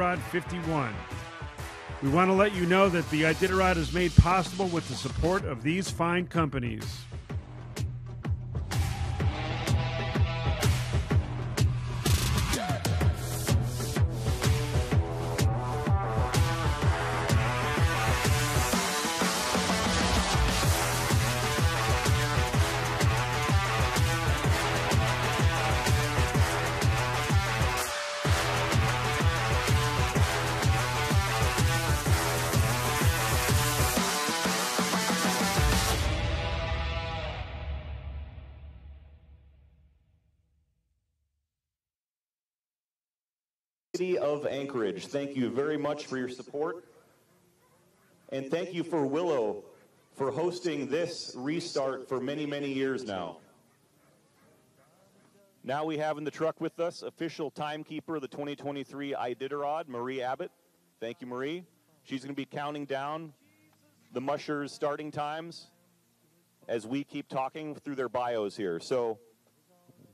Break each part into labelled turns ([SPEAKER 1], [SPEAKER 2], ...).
[SPEAKER 1] Iditarod 51. We want to let you know that the Iditarod is made possible with the support of these fine companies.
[SPEAKER 2] City of Anchorage, thank you very much for your support. And thank you for Willow for hosting this restart for many, many years now. Now we have in the truck with us official timekeeper of the 2023 Iditarod, Marie Abbott. Thank you, Marie. She's going to be counting down the mushers' starting times as we keep talking through their bios here. So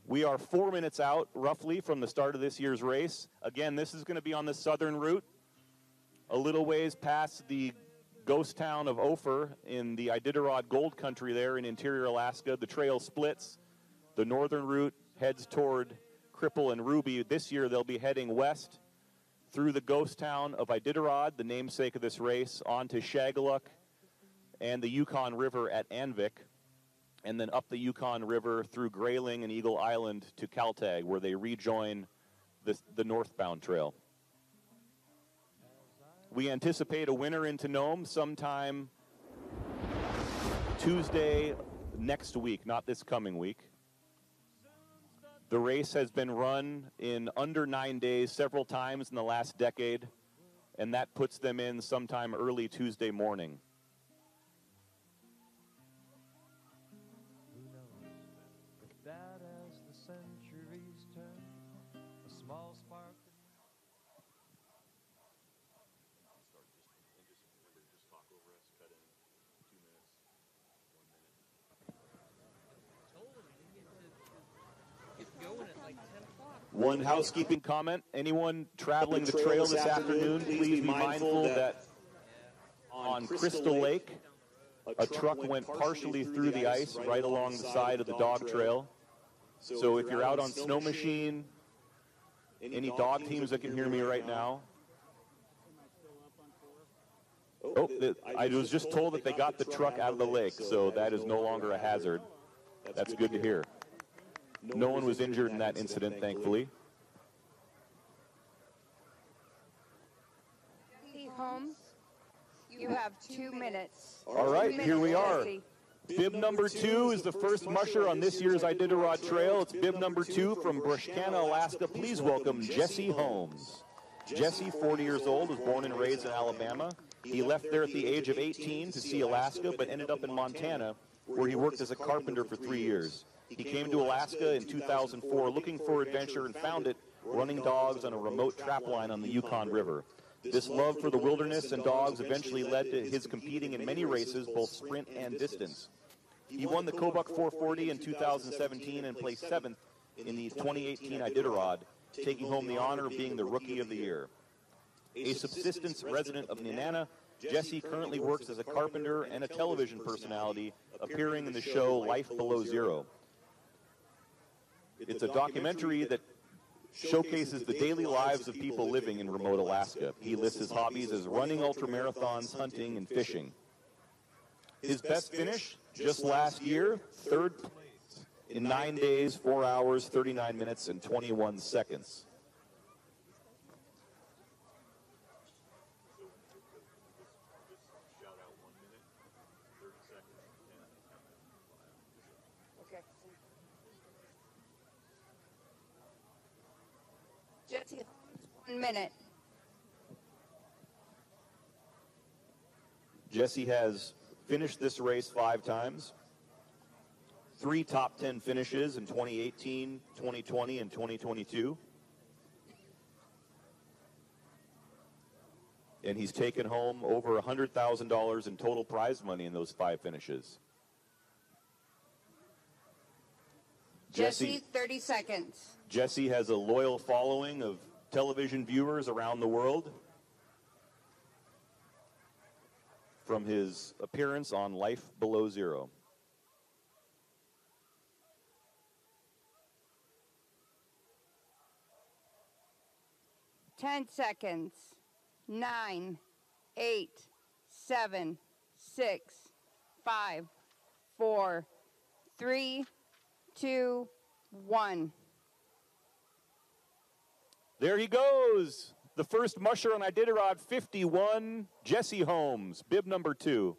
[SPEAKER 2] we are 4 minutes out, roughly, from the start of this year's race. Again, this is going to be on the southern route, a little ways past the ghost town of Ophir in the Iditarod Gold Country there in interior Alaska. The trail splits. The northern route heads toward Cripple and Ruby. This year, they'll be heading west through the ghost town of Iditarod, the namesake of this race, onto Shagaluk and the Yukon River at Anvik, and then up the Yukon River through Grayling and Eagle Island to Kaltag, where they rejoin the northbound trail. We anticipate a winner into Nome sometime Tuesday next week, not this coming week. The race has been run in under 9 days several times in the last decade, and that puts them in sometime early Tuesday morning. One housekeeping comment. Anyone traveling the trail this afternoon, please be mindful that on Crystal Lake, a truck went partially through the ice right along the side of the dog trail. So if you're out on Snow Machine, any dog teams that can hear me right now? Oh, I was just told that they got the truck out of the lake, so that is no longer a hazard. That's good to hear. No one was injured in that incident, thankfully.
[SPEAKER 3] Holmes, you have 2 minutes.
[SPEAKER 2] All right, here we are. Bib number 2 is the first musher on this year's Iditarod Trail. It's bib number 2 from Brushkana, Alaska. Please welcome Jesse Holmes. Jesse, 40 years old, was born and raised in Alabama. He left there at the age of 18 to see Alaska, but ended up in Montana, where he worked as a carpenter for 3 years. He came to Alaska in 2004 looking for adventure and found it running dogs on a remote trap line on the Yukon River. This love for the wilderness and dogs eventually led to his competing in many races, both sprint and distance. He won the Kobuk 440 in 2017 and placed 7th in the 2018 Iditarod, taking home the honor of being the Rookie of the Year. A subsistence resident of Nenana, Jesse currently works as a carpenter and a television personality, appearing in the show Life Below Zero. It's a documentary that showcases the daily lives of people living in remote Alaska. He lists his hobbies as running ultramarathons, hunting, and fishing. His best finish, just last year, 3rd place in 9 days, 4 hours, 39 minutes, and 21 seconds.
[SPEAKER 3] Jesse, 1 minute.
[SPEAKER 2] Jesse has finished this race 5 times. 3 top 10 finishes in 2018, 2020, and 2022. And he's taken home over $100,000 in total prize money in those 5 finishes.
[SPEAKER 3] Jesse, 30 seconds.
[SPEAKER 2] Jesse has a loyal following of television viewers around the world from his appearance on Life Below Zero.
[SPEAKER 3] Ten seconds. 9, 8, 7, 6, 5, 4, 3, 2, 1.
[SPEAKER 2] There he goes. The first musher on Iditarod 51, Jesse Holmes, bib number 2.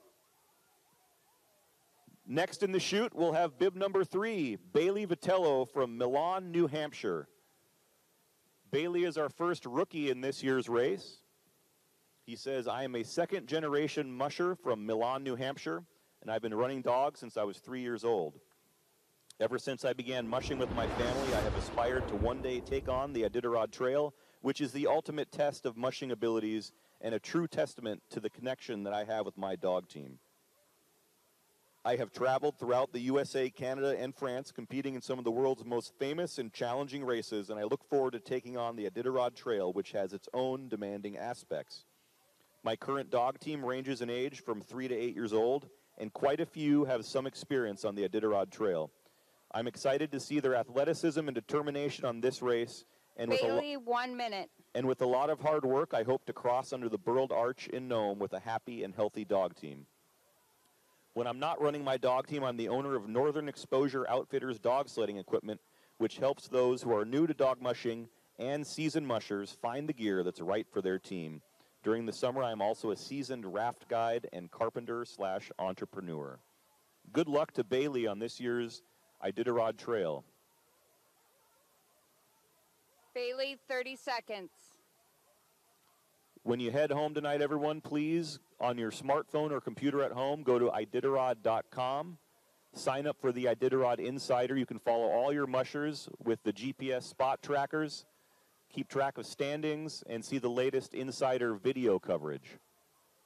[SPEAKER 2] Next in the chute, we'll have bib number 3, Bailey Vitello from Milan, New Hampshire. Bailey is our first rookie in this year's race. He says, I am a second-generation musher from Milan, New Hampshire, and I've been running dogs since I was 3 years old. Ever since I began mushing with my family, I have aspired to one day take on the Iditarod Trail, which is the ultimate test of mushing abilities and a true testament to the connection that I have with my dog team. I have traveled throughout the USA, Canada, and France, competing in some of the world's most famous and challenging races, and I look forward to taking on the Iditarod Trail, which has its own demanding aspects. My current dog team ranges in age from 3 to 8 years old, and quite a few have some experience on the Iditarod Trail. I'm excited to see their athleticism and determination on this race, and
[SPEAKER 3] Bailey, 1 minute.
[SPEAKER 2] And with a lot of hard work, I hope to cross under the Burled Arch in Nome with a happy and healthy dog team. When I'm not running my dog team, I'm the owner of Northern Exposure Outfitters dog sledding equipment, which helps those who are new to dog mushing and seasoned mushers find the gear that's right for their team. During the summer, I'm also a seasoned raft guide and carpenter/entrepreneur. Good luck to Bailey on this year's Iditarod Trail.
[SPEAKER 3] Bailey, 30 seconds.
[SPEAKER 2] When you head home tonight, everyone, please, on your smartphone or computer at home, go to Iditarod.com. Sign up for the Iditarod Insider. You can follow all your mushers with the GPS spot trackers, keep track of standings, and see the latest Insider video coverage.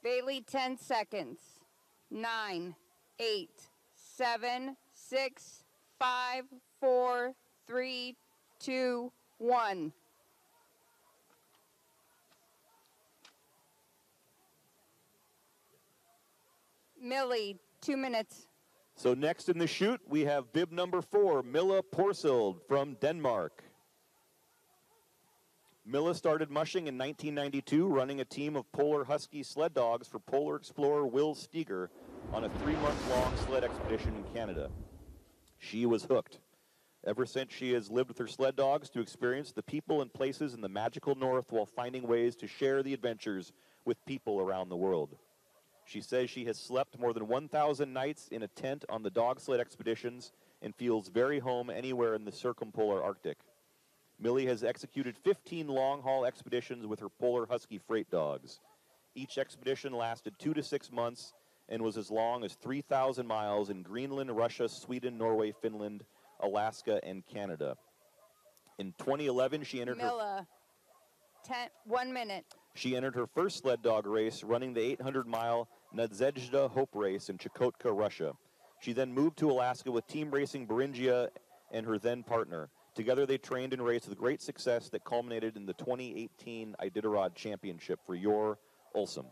[SPEAKER 3] Bailey, 10 seconds. 9, 8, 7, 6, 5, 4, 3, 2, 1. Millie, 2 minutes.
[SPEAKER 2] So next in the chute, we have bib number 4, Milla Porsild from Denmark. Milla started mushing in 1992, running a team of Polar Husky sled dogs for Polar Explorer Will Steger on a 3-month-long sled expedition in Canada. She was hooked. Ever since, she has lived with her sled dogs to experience the people and places in the magical north while finding ways to share the adventures with people around the world. She says she has slept more than 1,000 nights in a tent on the dog sled expeditions and feels very home anywhere in the circumpolar Arctic. Millie has executed 15 long-haul expeditions with her Polar Husky freight dogs. Each expedition lasted 2 to 6 months and was as long as 3,000 miles in Greenland, Russia, Sweden, Norway, Finland, Alaska, and Canada. In 2011, she entered
[SPEAKER 3] Milla, 1 minute.
[SPEAKER 2] She entered her first sled dog race, running the 800-mile Nadzhda Hope Race in Chukotka, Russia. She then moved to Alaska with Team Racing Beringia and her then partner. Together they trained and raced with great success that culminated in the 2018 Iditarod Championship for Jor Olsson.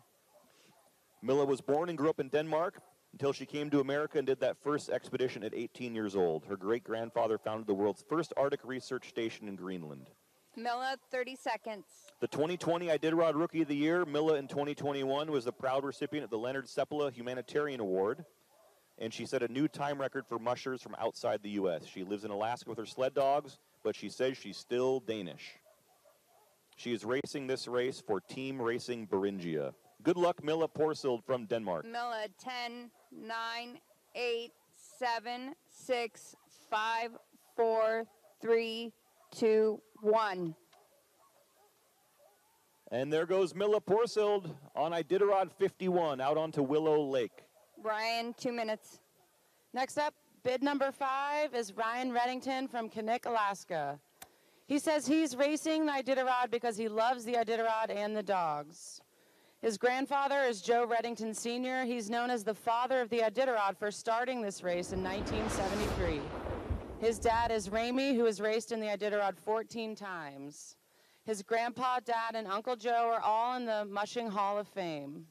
[SPEAKER 2] Milla was born and grew up in Denmark until she came to America and did that first expedition at 18 years old. Her great-grandfather founded the world's first Arctic research station in Greenland.
[SPEAKER 3] Milla, 30 seconds.
[SPEAKER 2] The 2020 Iditarod Rookie of the Year, Milla in 2021, was the proud recipient of the Leonard Seppala Humanitarian Award, and she set a new time record for mushers from outside the U.S. She lives in Alaska with her sled dogs, but she says she's still Danish. She is racing this race for Team Racing Beringia. Good luck, Milla Porsild from Denmark.
[SPEAKER 3] Milla, 10, 9, 8, 7, 6, 5, 4, 3, 2, 1.
[SPEAKER 2] And there goes Milla Porsild on Iditarod 51 out onto Willow Lake.
[SPEAKER 3] Ryan, 2 minutes.
[SPEAKER 4] Next up, bid number 5 is Ryan Reddington from Knik, Alaska. He says he's racing the Iditarod because he loves the Iditarod and the dogs. His grandfather is Joe Reddington Sr. He's known as the father of the Iditarod for starting this race in 1973. His dad is Ramey, who has raced in the Iditarod 14 times. His grandpa, dad, and Uncle Joe are all in the Mushing Hall of Fame.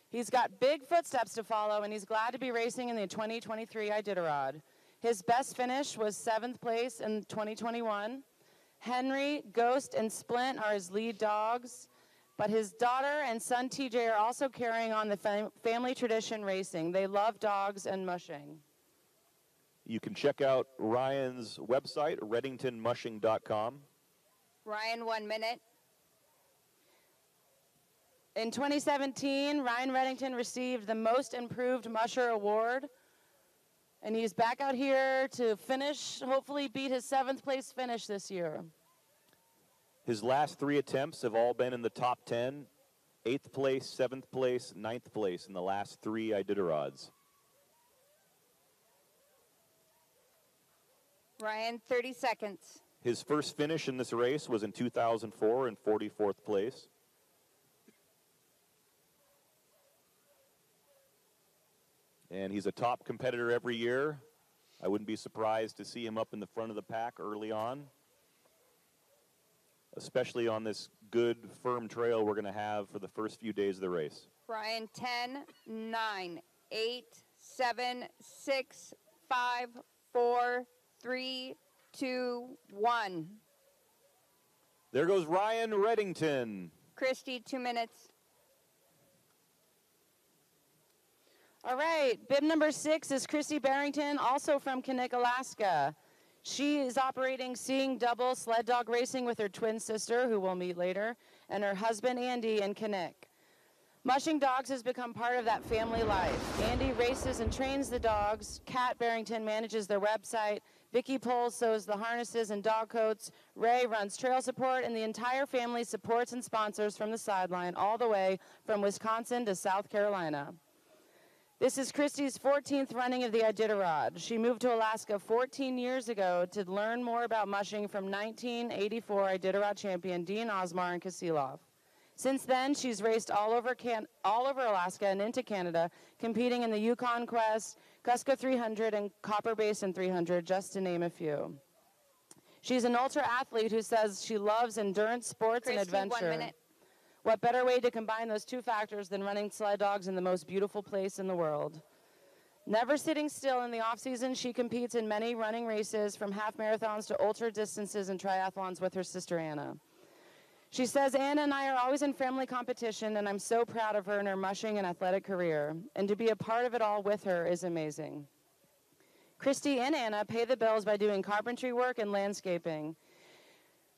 [SPEAKER 4] He's got big footsteps to follow, and he's glad to be racing in the 2023 Iditarod. His best finish was 7th place in 2021. Henry, Ghost, and Splint are his lead dogs, but his daughter and son TJ are also carrying on the family tradition racing. They love dogs and mushing.
[SPEAKER 2] You can check out Ryan's website, reddingtonmushing.com.
[SPEAKER 3] Ryan, 1 minute.
[SPEAKER 4] In 2017, Ryan Reddington received the Most Improved Musher Award, and he's back out here to finish, hopefully beat his 7th place finish this year.
[SPEAKER 2] His last 3 attempts have all been in the top 10, 8th place, 7th place, 9th place in the last 3 Iditarods.
[SPEAKER 3] Ryan, 30 seconds.
[SPEAKER 2] His first finish in this race was in 2004 in 44th place. And he's a top competitor every year. I wouldn't be surprised to see him up in the front of the pack early on, especially on this good, firm trail we're going to have for the first few days of the race.
[SPEAKER 3] Ryan, 10, 9, 8, 7, 6, 5, 4, 3, 2, 1.
[SPEAKER 2] There goes Ryan Reddington.
[SPEAKER 3] Christy, 2 minutes.
[SPEAKER 4] All right, bib number 6 is Christy Barrington, also from Kinnick, Alaska. She is operating Seeing Double sled dog racing with her twin sister, who we'll meet later, and her husband, Andy, in Kinnick. Mushing dogs has become part of that family life. Andy races and trains the dogs. Kat Barrington manages their website. Vicky Poles sews the harnesses and dog coats. Ray runs trail support, and the entire family supports and sponsors from the sideline all the way from Wisconsin to South Carolina. This is Christy's 14th running of the Iditarod. She moved to Alaska 14 years ago to learn more about mushing from 1984 Iditarod champion Dean Osmar and Kasilov. Since then, she's raced all over Alaska and into Canada, competing in the Yukon Quest, Cusco 300, and Copper Basin 300, just to name a few. She's an ultra athlete who says she loves endurance sports
[SPEAKER 3] Christy,
[SPEAKER 4] and adventure.
[SPEAKER 3] 1 minute.
[SPEAKER 4] What better way to combine those two factors than running sled dogs in the most beautiful place in the world? Never sitting still in the off-season, she competes in many running races, from half marathons to ultra distances and triathlons with her sister Anna. She says, Anna and I are always in family competition, and I'm so proud of her in her mushing and athletic career. And to be a part of it all with her is amazing. Christy and Anna pay the bills by doing carpentry work and landscaping.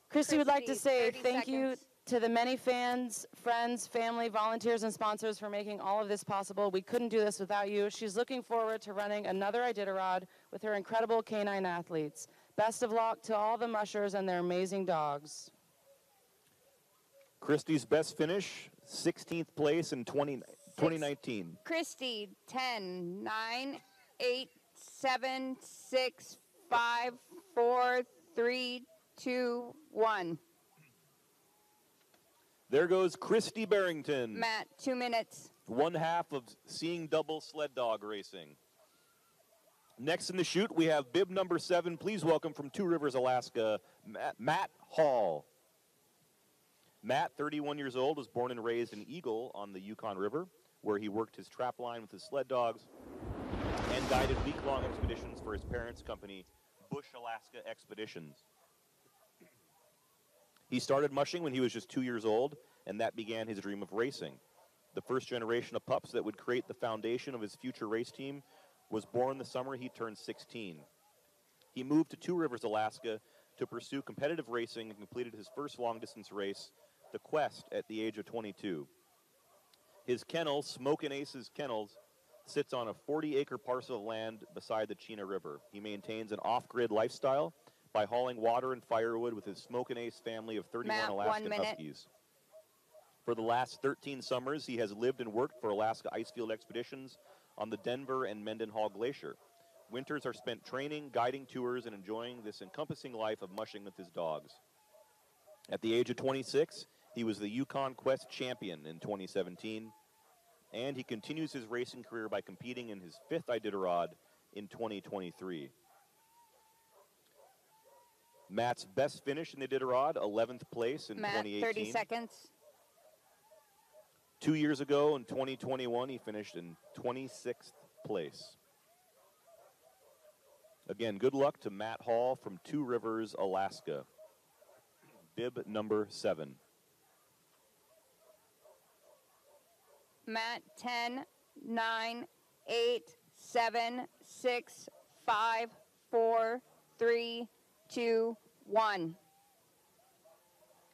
[SPEAKER 4] Christy would like to say thank you to the many fans, friends, family, volunteers, and sponsors for making all of this possible. We couldn't do this without you. She's looking forward to running another Iditarod with her incredible canine athletes. Best of luck to all the mushers and their amazing dogs.
[SPEAKER 2] Christy's best finish, 16th place in 2019.
[SPEAKER 3] Christy, 10, 9, 8, 7, 6, 5, 4, 3, 2, 1.
[SPEAKER 2] There goes Christy Barrington.
[SPEAKER 3] Matt, 2 minutes.
[SPEAKER 2] 1/2 of Seeing Double sled dog racing. Next in the chute, we have bib number 7. Please welcome from Two Rivers, Alaska, Matt Hall. Matt, 31 years old, was born and raised in Eagle on the Yukon River, where he worked his trap line with his sled dogs and guided week-long expeditions for his parents' company, Bush Alaska Expeditions. He started mushing when he was just 2 years old, and that began his dream of racing. The first generation of pups that would create the foundation of his future race team was born the summer he turned 16. He moved to Two Rivers, Alaska to pursue competitive racing and completed his first long-distance race, the Quest, at the age of 22. His kennel, Smokin' Ace's Kennels, sits on a 40-acre parcel of land beside the Chena River. He maintains an off-grid lifestyle by hauling water and firewood with his Smokin' Ace family of 31
[SPEAKER 3] Matt, 1
[SPEAKER 2] Alaskan
[SPEAKER 3] minute.
[SPEAKER 2] Huskies. For the last 13 summers, he has lived and worked for Alaska Icefield Expeditions on the Denver and Mendenhall Glacier. Winters are spent training, guiding tours, and enjoying this encompassing life of mushing with his dogs. At the age of 26, he was the Yukon Quest champion in 2017, and he continues his racing career by competing in his 5th Iditarod in 2023. Matt's best finish in the Iditarod, 11th place in
[SPEAKER 3] Matt,
[SPEAKER 2] 2018.
[SPEAKER 3] 30 seconds.
[SPEAKER 2] 2 years ago in 2021, he finished in 26th place. Again, good luck to Matt Hall from Two Rivers, Alaska. Bib number 7.
[SPEAKER 3] Matt, 10, 9, 8, 7, 6, 5, 4, 3, 2, 1.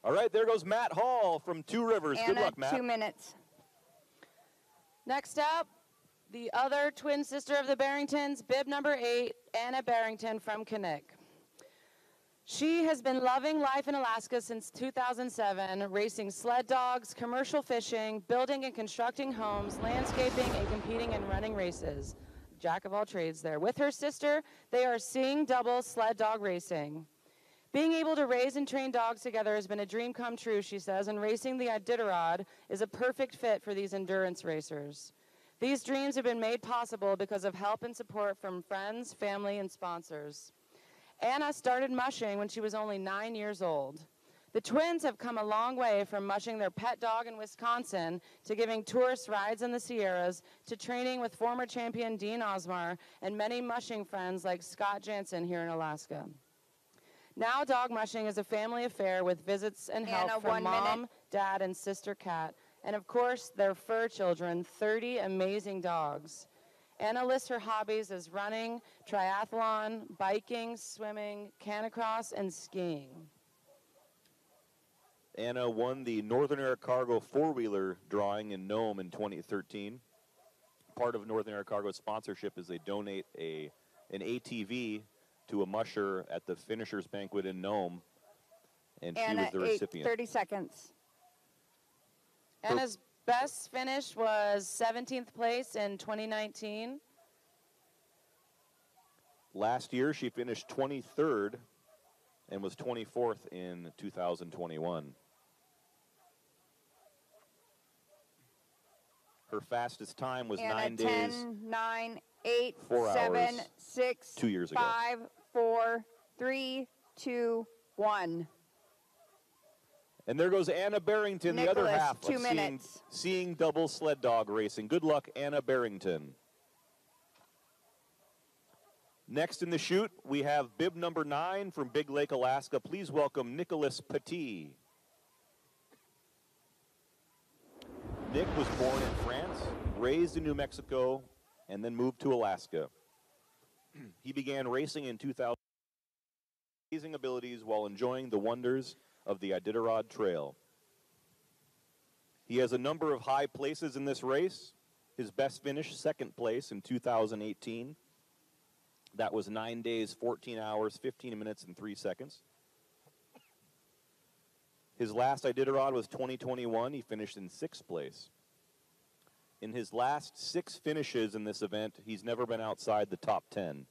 [SPEAKER 2] All right, there goes Matt Hall from Two Rivers.
[SPEAKER 3] Anna,
[SPEAKER 2] Good luck, Matt.
[SPEAKER 3] 2 minutes.
[SPEAKER 4] Next up, the other twin sister of the Barringtons, bib number 8, Anna Barrington from Knik. She has been loving life in Alaska since 2007, racing sled dogs, commercial fishing, building and constructing homes, landscaping, and competing in running races. Jack of all trades there. With her sister, they are seeing double sled dog racing. Being able to raise and train dogs together has been a dream come true, she says, and racing the Iditarod is a perfect fit for these endurance racers. These dreams have been made possible because of help and support from friends, family, and sponsors. Anna started mushing when she was only 9 years old. The twins have come a long way from mushing their pet dog in Wisconsin to giving tourist rides in the Sierras to training with former champion Dean Osmar and many mushing friends like Scott Jansen here in Alaska. Now dog mushing is a family affair with visits and help
[SPEAKER 3] Anna,
[SPEAKER 4] from
[SPEAKER 3] 1
[SPEAKER 4] mom,
[SPEAKER 3] minute.
[SPEAKER 4] dad, and sister Kat, and of course their fur children, 30 amazing dogs. Anna lists her hobbies as running, triathlon, biking, swimming, canocross, and skiing.
[SPEAKER 2] Anna won the Northern Air Cargo four-wheeler drawing in Nome in 2013. Part of Northern Air Cargo's sponsorship is they donate an ATV to a musher at the finishers banquet in Nome, and
[SPEAKER 3] Anna,
[SPEAKER 2] she was the recipient.
[SPEAKER 3] 30 seconds.
[SPEAKER 4] Anna's best finish was 17th place in 2019.
[SPEAKER 2] Last year, she finished 23rd and was 24th in 2021. Her fastest time was
[SPEAKER 3] Anna,
[SPEAKER 2] 9
[SPEAKER 3] 10,
[SPEAKER 2] days,
[SPEAKER 3] 9, 8,
[SPEAKER 2] 4
[SPEAKER 3] 7,
[SPEAKER 2] hours,
[SPEAKER 3] 6,
[SPEAKER 2] 2 years ago.
[SPEAKER 3] 5, 4, 3, 2, 1.
[SPEAKER 2] And there goes Anna Barrington, the other
[SPEAKER 3] Nicholas,
[SPEAKER 2] half
[SPEAKER 3] 2
[SPEAKER 2] of
[SPEAKER 3] minutes.
[SPEAKER 2] seeing double sled dog racing. Good luck, Anna Barrington. Next in the chute, we have bib number 9 from Big Lake, Alaska. Please welcome Nicholas Petit. Nick was born in France, raised in New Mexico, and then moved to Alaska. He began racing in 2000, amazing abilities while enjoying the wonders of the Iditarod Trail. He has a number of high places in this race. His best finish, 2nd place in 2018. That was 9 days, 14 hours, 15 minutes, and 3 seconds. His last Iditarod was 2021. He finished in 6th place. In his last 6 finishes in this event, he's never been outside the top 10.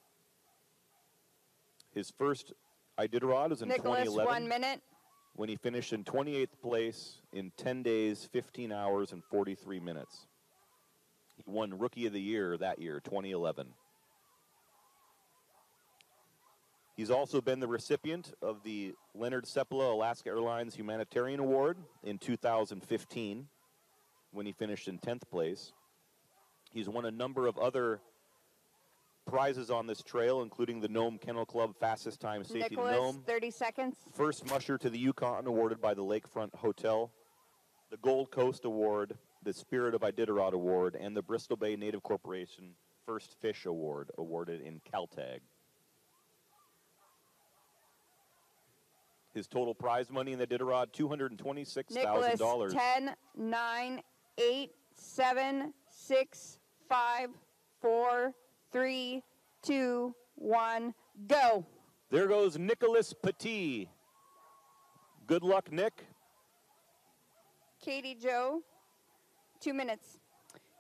[SPEAKER 2] His first Iditarod was in
[SPEAKER 3] Nicholas,
[SPEAKER 2] 2011.
[SPEAKER 3] 1 minute.
[SPEAKER 2] When he finished in 28th place in 10 days, 15 hours, and 43 minutes. He won Rookie of the Year that year, 2011. He's also been the recipient of the Leonard Seppala Alaska Airlines Humanitarian Award in 2015 when he finished in 10th place. He's won a number of other prizes on this trail, including the Nome Kennel Club Fastest Time Safety to
[SPEAKER 3] Nicholas,
[SPEAKER 2] Nome.
[SPEAKER 3] 30 seconds.
[SPEAKER 2] First musher to the Yukon awarded by the Lakefront Hotel, the Gold Coast Award, the Spirit of Iditarod Award, and the Bristol Bay Native Corporation First Fish Award awarded in Caltag. His total prize money in the Iditarod,
[SPEAKER 3] Nicholas,
[SPEAKER 2] $226,000.
[SPEAKER 3] 10, 9, 8, 7, 6, 5, 4, 3, 2, 1, go.
[SPEAKER 2] There goes Nicholas Petit. Good luck, Nick.
[SPEAKER 3] Katie Joe, 2 minutes.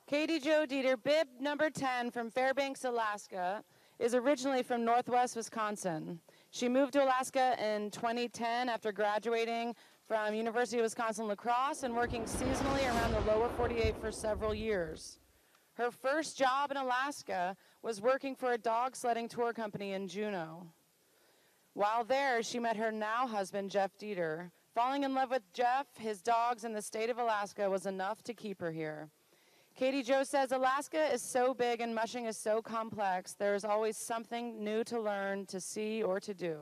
[SPEAKER 4] Katie Jo Dieter, bib number 10 from Fairbanks, Alaska, is originally from Northwest Wisconsin. She moved to Alaska in 2010 after graduating from University of Wisconsin-La Crosse and working seasonally around the lower 48 for several years. Her first job in Alaska was working for a dog sledding tour company in Juneau. While there, she met her now husband, Jeff Dieter. Falling in love with Jeff, his dogs, and the state of Alaska was enough to keep her here. Katie Jo says, Alaska is so big and mushing is so complex, there is always something new to learn, to see, or to do.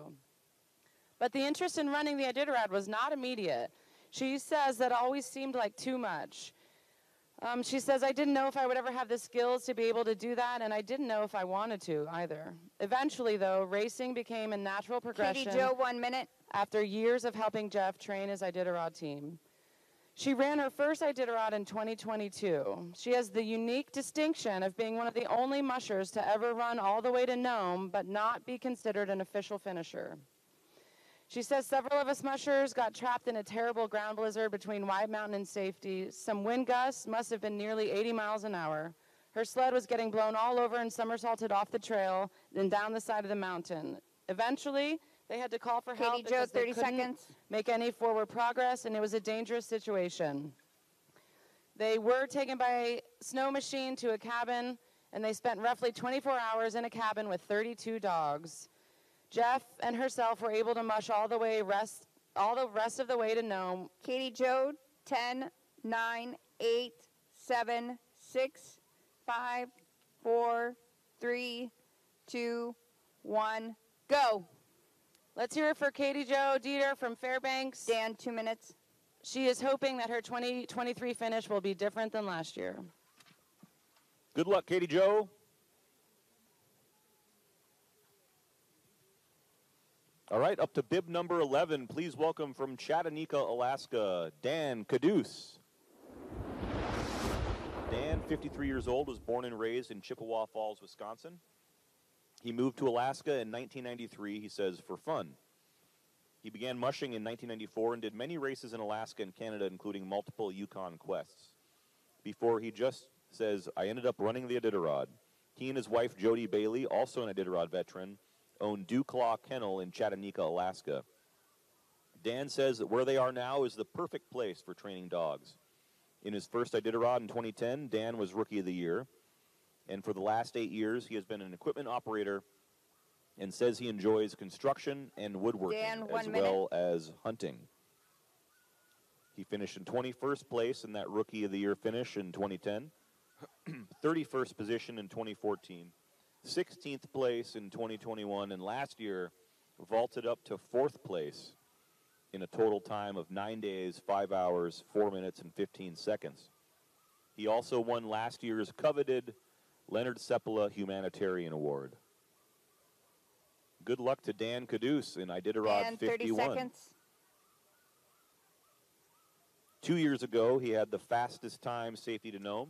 [SPEAKER 4] But the interest in running the Iditarod was not immediate. She says that always seemed like too much. She says, I didn't know if I would ever have the skills to be able to do that, and I didn't know if I wanted to either. Eventually, though, racing became a natural progression.
[SPEAKER 3] Katie Jo, 1 minute.
[SPEAKER 4] After years of helping Jeff train his Iditarod team. She ran her first Iditarod in 2022. She has the unique distinction of being one of the only mushers to ever run all the way to Nome, but not be considered an official finisher. She says several of us mushers got trapped in a terrible ground blizzard between White Mountain and Safety. Some wind gusts must have been nearly 80 miles an hour. Her sled was getting blown all over and somersaulted off the trail and down the side of the mountain. Eventually, they had to call for help
[SPEAKER 3] Katie Jo,
[SPEAKER 4] because they
[SPEAKER 3] 30
[SPEAKER 4] couldn't
[SPEAKER 3] seconds.
[SPEAKER 4] make any forward progress, and it was a dangerous situation. They were taken by a snow machine to a cabin, and they spent roughly 24 hours in a cabin with 32 dogs. Jeff and herself were able to mush all the rest of the way to Nome.
[SPEAKER 3] Katie Jo, 10, 9, 8, 7, 6, 5, 4, 3, 2, 1, go.
[SPEAKER 4] Let's hear it for Katie Jo Dieter from Fairbanks.
[SPEAKER 3] Dan, 2 minutes.
[SPEAKER 4] She is hoping that her 2023 finish will be different than last year.
[SPEAKER 2] Good luck, Katie Jo. All right, up to bib number 11. Please welcome from Chattanooga, Alaska, Dan Caduce. Dan, 53 years old, was born and raised in Chippewa Falls, Wisconsin. He moved to Alaska in 1993, he says, for fun. He began mushing in 1994 and did many races in Alaska and Canada, including multiple Yukon quests. Before he just says, I ended up running the Iditarod. He and his wife, Jody Bailey, also an Iditarod veteran, own Dew Claw Kennel in Chattanooga, Alaska. Dan says that where they are now is the perfect place for training dogs. In his first Iditarod in 2010, Dan was Rookie of the Year. And for the last 8 years, he has been an equipment operator and says he enjoys construction and woodworking as well as hunting. He finished in 21st place in that Rookie of the Year finish in 2010, 31st position in 2014, 16th place in 2021, and last year vaulted up to 4th place in a total time of 9 days, 5 hours, 4 minutes, and 15 seconds. He also won last year's coveted Leonard Seppala Humanitarian Award. Good luck to Dan Caduce in Iditarod 51.
[SPEAKER 3] 30 seconds.
[SPEAKER 2] 2 years ago, he had the fastest time safety to Nome.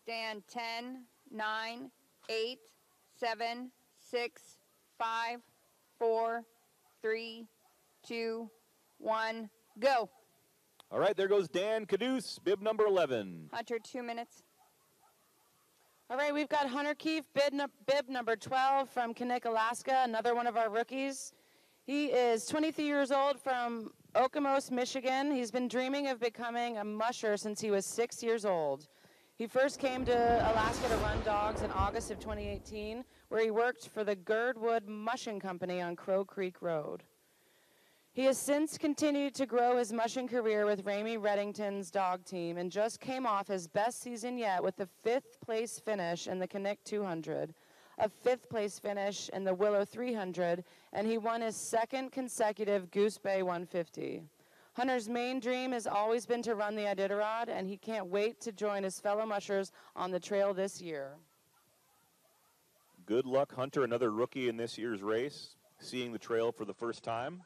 [SPEAKER 3] Dan, 10, 9, 8, 7, 6, 5, 4, 3, 2, 1, go.
[SPEAKER 2] All right, there goes Dan Caduce, bib number 11.
[SPEAKER 3] Hunter, 2 minutes.
[SPEAKER 4] All right, we've got Hunter Keefe, bib number 12 from Kinnick, Alaska, another one of our rookies. He is 23 years old from Okemos, Michigan. He's been dreaming of becoming a musher since he was 6 years old. He first came to Alaska to run dogs in August of 2018, where he worked for the Girdwood Mushing Company on Crow Creek Road. He has since continued to grow his mushing career with Ramey Reddington's dog team and just came off his best season yet with the 5th place finish in the Kinnick 200, a 5th place finish in the Willow 300, and he won his 2nd consecutive Goose Bay 150. Hunter's main dream has always been to run the Iditarod, and he can't wait to join his fellow mushers on the trail this year.
[SPEAKER 2] Good luck, Hunter, another rookie in this year's race, seeing the trail for the first time.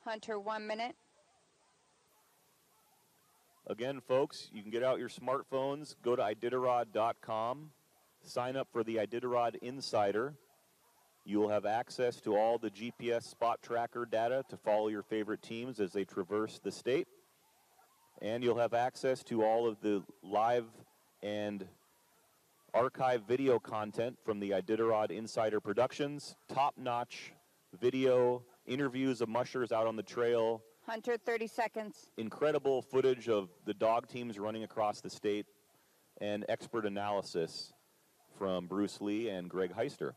[SPEAKER 3] Hunter, 1 minute.
[SPEAKER 2] Again, folks, you can get out your smartphones, go to Iditarod.com, sign up for the Iditarod Insider. You will have access to all the GPS spot tracker data to follow your favorite teams as they traverse the state. And you'll have access to all of the live and archive video content from the Iditarod Insider Productions, top-notch video, interviews of mushers out on the trail,
[SPEAKER 3] Hunter, 30 seconds.
[SPEAKER 2] Incredible footage of the dog teams running across the state and expert analysis from Bruce Lee and Greg Heister.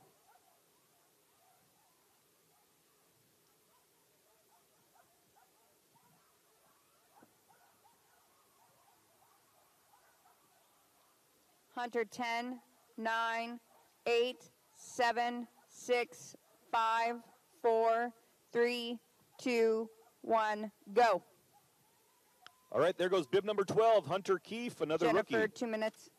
[SPEAKER 3] Hunter, 10, 9, 8, 7, 6, 5, 4, 3, 2, 1, go.
[SPEAKER 2] All right, there goes bib number 12, Hunter Keefe, another
[SPEAKER 3] Jennifer,
[SPEAKER 2] rookie.
[SPEAKER 3] 2 minutes.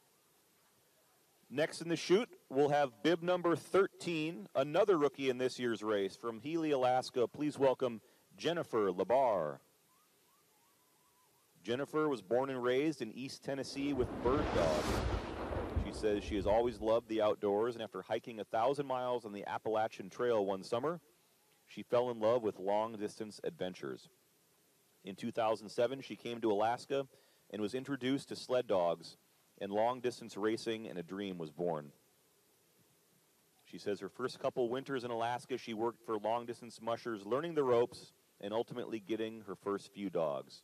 [SPEAKER 2] Next in the chute, we'll have bib number 13, another rookie in this year's race from Healy, Alaska. Please welcome Jennifer Labar. Jennifer was born and raised in East Tennessee with bird dogs. She says she has always loved the outdoors, and after hiking 1,000 miles on the Appalachian Trail one summer, she fell in love with long-distance adventures. In 2007, she came to Alaska and was introduced to sled dogs, and long-distance racing, and a dream was born. She says her first couple winters in Alaska, she worked for long-distance mushers, learning the ropes and ultimately getting her first few dogs.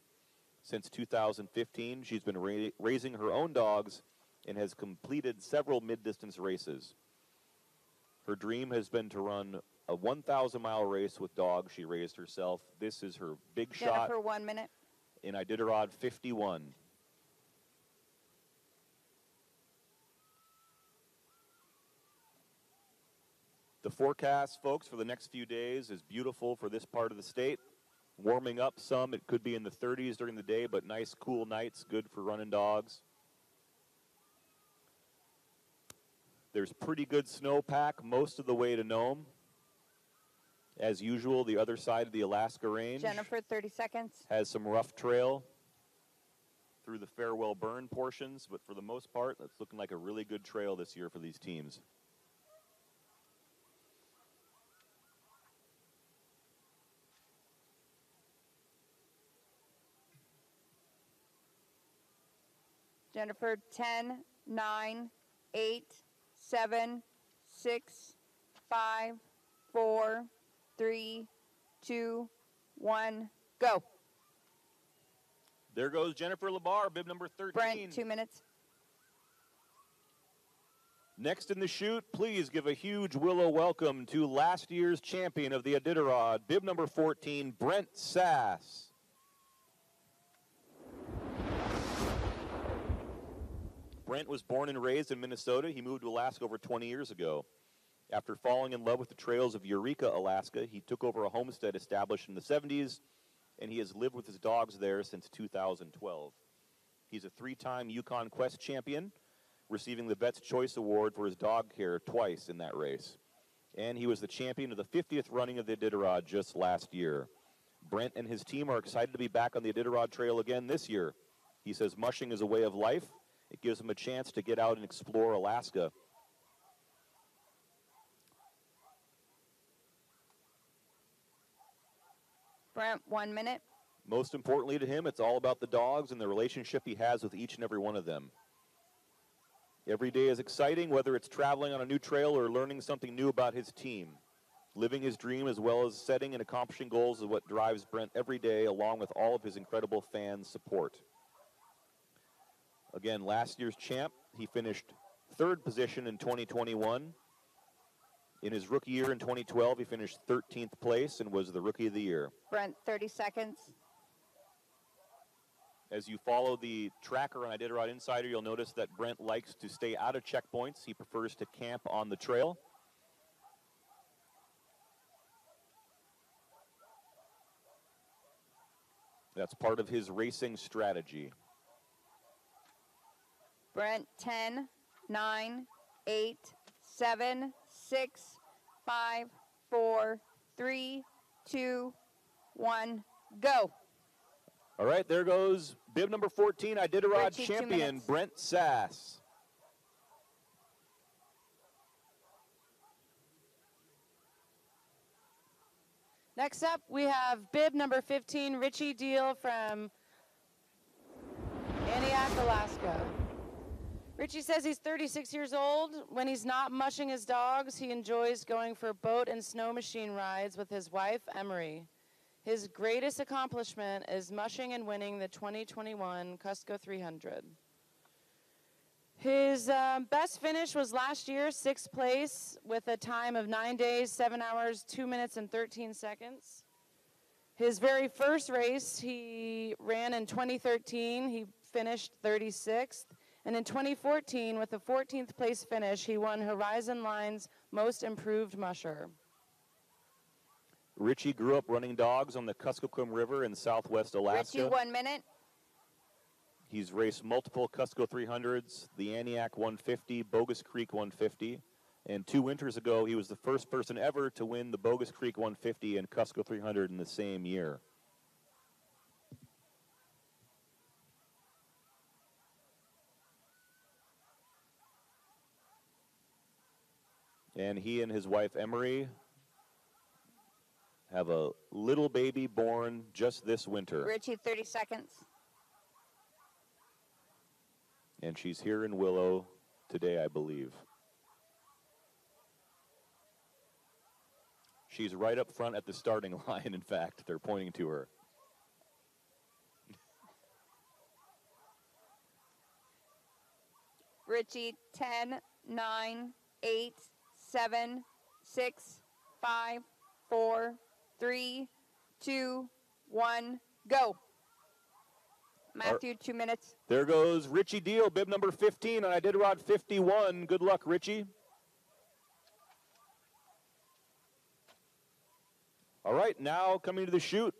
[SPEAKER 2] Since 2015, she's been raising her own dogs and has completed several mid-distance races. Her dream has been to run a 1,000-mile race with dogs she raised herself. This is her big shot.
[SPEAKER 3] Jennifer, 1 minute.
[SPEAKER 2] In Iditarod 51. The forecast, folks, for the next few days is beautiful for this part of the state. Warming up some. It could be in the 30s during the day, but nice, cool nights, good for running dogs. There's pretty good snowpack most of the way to Nome. As usual, the other side of the Alaska Range
[SPEAKER 3] Jennifer, 30 seconds.
[SPEAKER 2] has some rough trail through the Farewell Burn portions, but for the most part, it's looking like a really good trail this year for these teams.
[SPEAKER 3] Jennifer, 10, 9, 8, 7, 6, 5, 4, 3, 2, 1, go.
[SPEAKER 2] There goes Jennifer Labar, bib number 13.
[SPEAKER 3] Brent, 2 minutes.
[SPEAKER 2] Next in the chute, please give a huge Willow welcome to last year's champion of the Iditarod, bib number 14, Brent Sass. Brent was born and raised in Minnesota. He moved to Alaska over 20 years ago. After falling in love with the trails of Eureka, Alaska, he took over a homestead established in the 70s, and he has lived with his dogs there since 2012. He's a 3-time Yukon Quest champion, receiving the Vet's Choice Award for his dog care twice in that race. And he was the champion of the 50th running of the Iditarod just last year. Brent and his team are excited to be back on the Iditarod Trail again this year. He says mushing is a way of life. It gives him a chance to get out and explore Alaska.
[SPEAKER 3] Brent, 1 minute.
[SPEAKER 2] Most importantly to him, it's all about the dogs and the relationship he has with each and every one of them. Every day is exciting, whether it's traveling on a new trail or learning something new about his team. Living his dream as well as setting and accomplishing goals is what drives Brent every day, along with all of his incredible fan support. Again, last year's champ, he finished 3rd position in 2021. In his rookie year in 2012, he finished 13th place and was the Rookie of the Year.
[SPEAKER 3] Brent, 30 seconds.
[SPEAKER 2] As you follow the tracker on Iditarod Insider, you'll notice that Brent likes to stay out of checkpoints. He prefers to camp on the trail. That's part of his racing strategy.
[SPEAKER 3] Brent, 10, 9, 8, 7, 6, 5, 4, 3, 2, 1, go.
[SPEAKER 2] All right, there goes bib number 14, Iditarod
[SPEAKER 3] Richie, 2
[SPEAKER 2] champion,
[SPEAKER 3] minutes.
[SPEAKER 2] Brent Sass.
[SPEAKER 4] Next up, we have bib number 15, Richie Deal from Aniak, Alaska. Richie says he's 36 years old. When he's not mushing his dogs, he enjoys going for boat and snow machine rides with his wife, Emery. His greatest accomplishment is mushing and winning the 2021 Cusco 300. His best finish was last year, 6th place, with a time of 9 days, 7 hours, 2 minutes, and 13 seconds. His very first race he ran in 2013. He finished 36th. And in 2014, with a 14th place finish, he won Horizon Line's Most Improved Musher.
[SPEAKER 2] Richie grew up running dogs on the Kuskokwim River in southwest Alaska.
[SPEAKER 3] Richie, 1 minute.
[SPEAKER 2] He's raced multiple Cusco 300s, the Antioch 150, Bogus Creek 150, and 2 winters ago, he was the first person ever to win the Bogus Creek 150 and Cusco 300 in the same year. And he and his wife, Emery, have a little baby born just this winter.
[SPEAKER 3] Richie, 30 seconds.
[SPEAKER 2] And she's here in Willow today, I believe. She's right up front at the starting line, in fact. They're pointing to her.
[SPEAKER 3] Richie, 10, 9, 8, 7, 6, 5, 4, 3, 2, 1, go. Matthew, 2 minutes.
[SPEAKER 2] There goes Richie Deal, bib number 15 on Iditarod 51. Good luck, Richie. All right, now coming to the chute,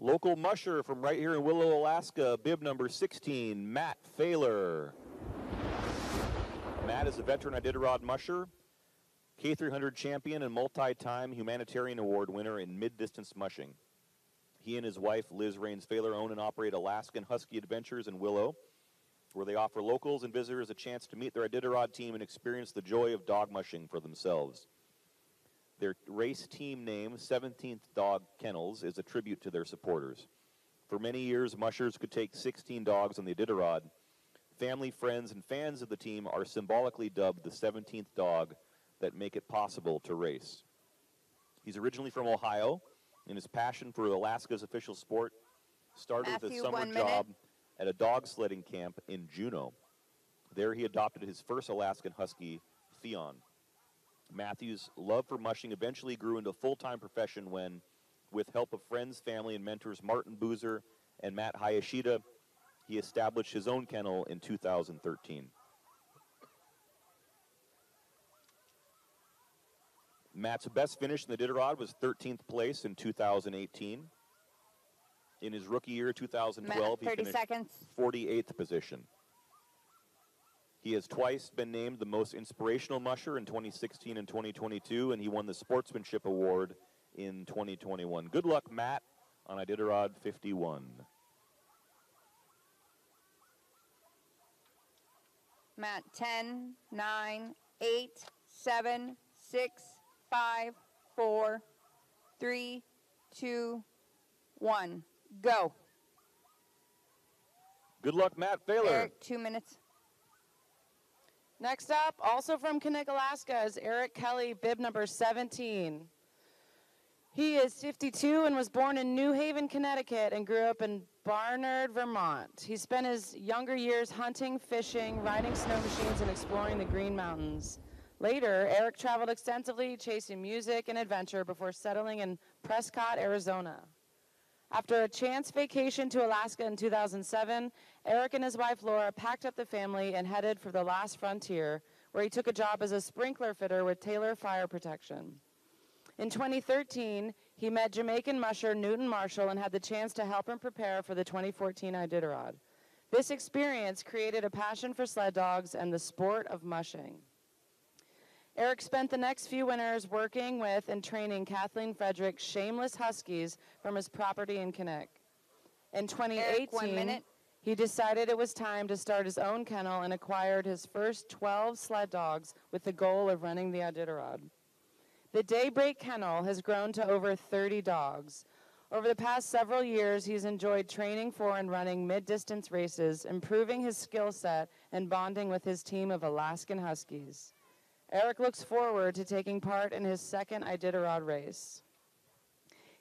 [SPEAKER 2] local musher from right here in Willow, Alaska, bib number 16, Matt Failer. Matt is a veteran Iditarod musher, K300 champion and multi-time humanitarian award winner in mid-distance mushing. He and his wife, Liz Raines Failer, own and operate Alaskan Husky Adventures in Willow, where they offer locals and visitors a chance to meet their Iditarod team and experience the joy of dog mushing for themselves. Their race team name, 17th Dog Kennels, is a tribute to their supporters. For many years, mushers could take 16 dogs on the Iditarod. Family, friends, and fans of the team are symbolically dubbed the 17th dog that make it possible to race. He's originally from Ohio, and his passion for Alaska's official sport started with a summer job at a dog sledding camp in Juneau. There he adopted his first Alaskan Husky, Theon. Matthew's love for mushing eventually grew into a full-time profession when, with help of friends, family, and mentors Martin Boozer and Matt Hayashida, he established his own kennel in 2013. Matt's best finish in the Iditarod was 13th place in 2018. In his rookie year, 2012, he finished 48th position. He has twice been named the most inspirational musher in 2016 and 2022, and he won the Sportsmanship Award in 2021. Good luck, Matt, on Iditarod 51.
[SPEAKER 3] Matt, 10, 9, 8, 7, 6, 5, 4, 3, 2, 1, go.
[SPEAKER 2] Good luck, Matt Failer.
[SPEAKER 3] Eric, 2 minutes.
[SPEAKER 4] Next up, also from Knik, Alaska, is Eric Kelly, bib number 17. He is 52 and was born in New Haven, Connecticut, and grew up in Barnard, Vermont. He spent his younger years hunting, fishing, riding snow machines, and exploring the Green Mountains. Later, Eric traveled extensively, chasing music and adventure before settling in Prescott, Arizona. After a chance vacation to Alaska in 2007, Eric and his wife Laura packed up the family and headed for the last frontier, where he took a job as a sprinkler fitter with Taylor Fire Protection. In 2013, he met Jamaican musher Newton Marshall and had the chance to help him prepare for the 2014 Iditarod. This experience created a passion for sled dogs and the sport of mushing. Eric spent the next few winters working with and training Kathleen Frederick's shameless huskies from his property in Knik. In 2018,
[SPEAKER 3] Eric, 1 minute.
[SPEAKER 4] He decided it was time to start his own kennel and acquired his first 12 sled dogs with the goal of running the Iditarod. The Daybreak Kennel has grown to over 30 dogs. Over the past several years, he's enjoyed training for and running mid-distance races, improving his skill set, and bonding with his team of Alaskan Huskies. Eric looks forward to taking part in his second Iditarod race.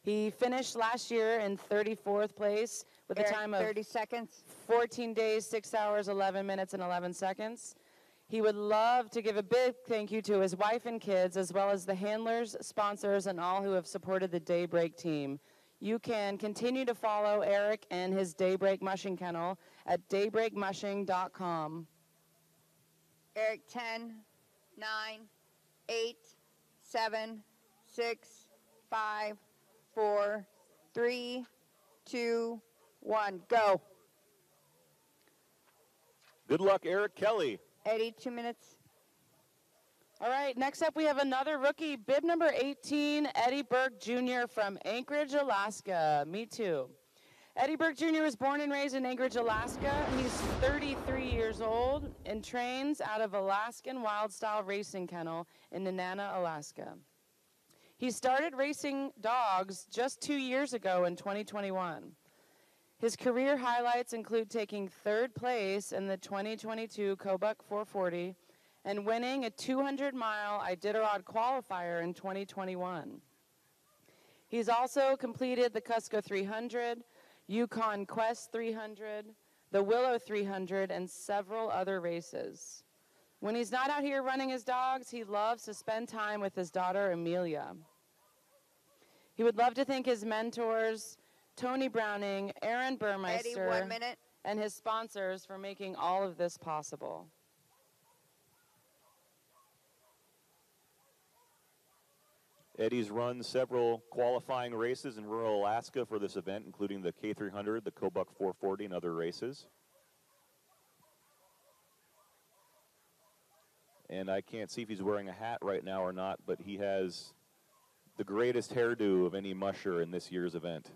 [SPEAKER 4] He finished last year in 34th place with a time of
[SPEAKER 3] 30 seconds.
[SPEAKER 4] 14 days, 6 hours, 11 minutes, and 11 seconds. He would love to give a big thank you to his wife and kids, as well as the handlers, sponsors, and all who have supported the Daybreak team. You can continue to follow Eric and his Daybreak Mushing Kennel at daybreakmushing.com.
[SPEAKER 3] Eric, 10, 9, 8, 7, 6, 5, 4, 3, 2, 1. Go.
[SPEAKER 2] Good luck, Eric Kelly.
[SPEAKER 3] Eddie, 2 minutes.
[SPEAKER 4] All right, next up we have another rookie, bib number 18, Eddie Burke Jr. from Anchorage, Alaska. Me too. Eddie Burke Jr. was born and raised in Anchorage, Alaska. He's 33 years old and trains out of Alaskan Wild Style Racing Kennel in Nenana, Alaska. He started racing dogs just 2 years ago in 2021. His career highlights include taking 3rd place in the 2022 Kobuk 440 and winning a 200-mile Iditarod qualifier in 2021. He's also completed the Cusco 300, Yukon Quest 300, the Willow 300, and several other races. When he's not out here running his dogs, he loves to spend time with his daughter, Amelia. He would love to thank his mentors, Tony Browning, Aaron Burmeister,
[SPEAKER 3] Eddie, 1 minute.
[SPEAKER 4] and his sponsors for making all of this possible.
[SPEAKER 2] Eddie's run several qualifying races in rural Alaska for this event, including the K300, the Kobuk 440, and other races. And I can't see if he's wearing a hat right now or not, but he has the greatest hairdo of any musher in this year's event.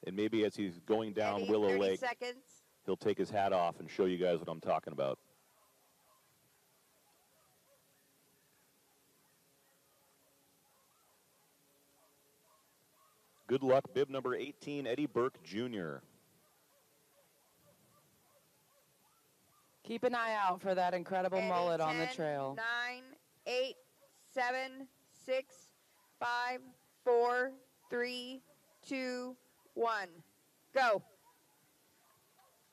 [SPEAKER 2] And maybe as he's going down
[SPEAKER 3] Eddie,
[SPEAKER 2] Willow
[SPEAKER 3] 30
[SPEAKER 2] Lake,
[SPEAKER 3] seconds.
[SPEAKER 2] he'll take his hat off and show you guys what I'm talking about. Good luck, bib number 18, Eddie Burke Jr.
[SPEAKER 4] Keep an eye out for that incredible
[SPEAKER 3] Eddie,
[SPEAKER 4] mullet
[SPEAKER 3] 10,
[SPEAKER 4] on the trail.
[SPEAKER 3] 9, 8, 7, 6, 5, 4, 3, 2, 1. Go.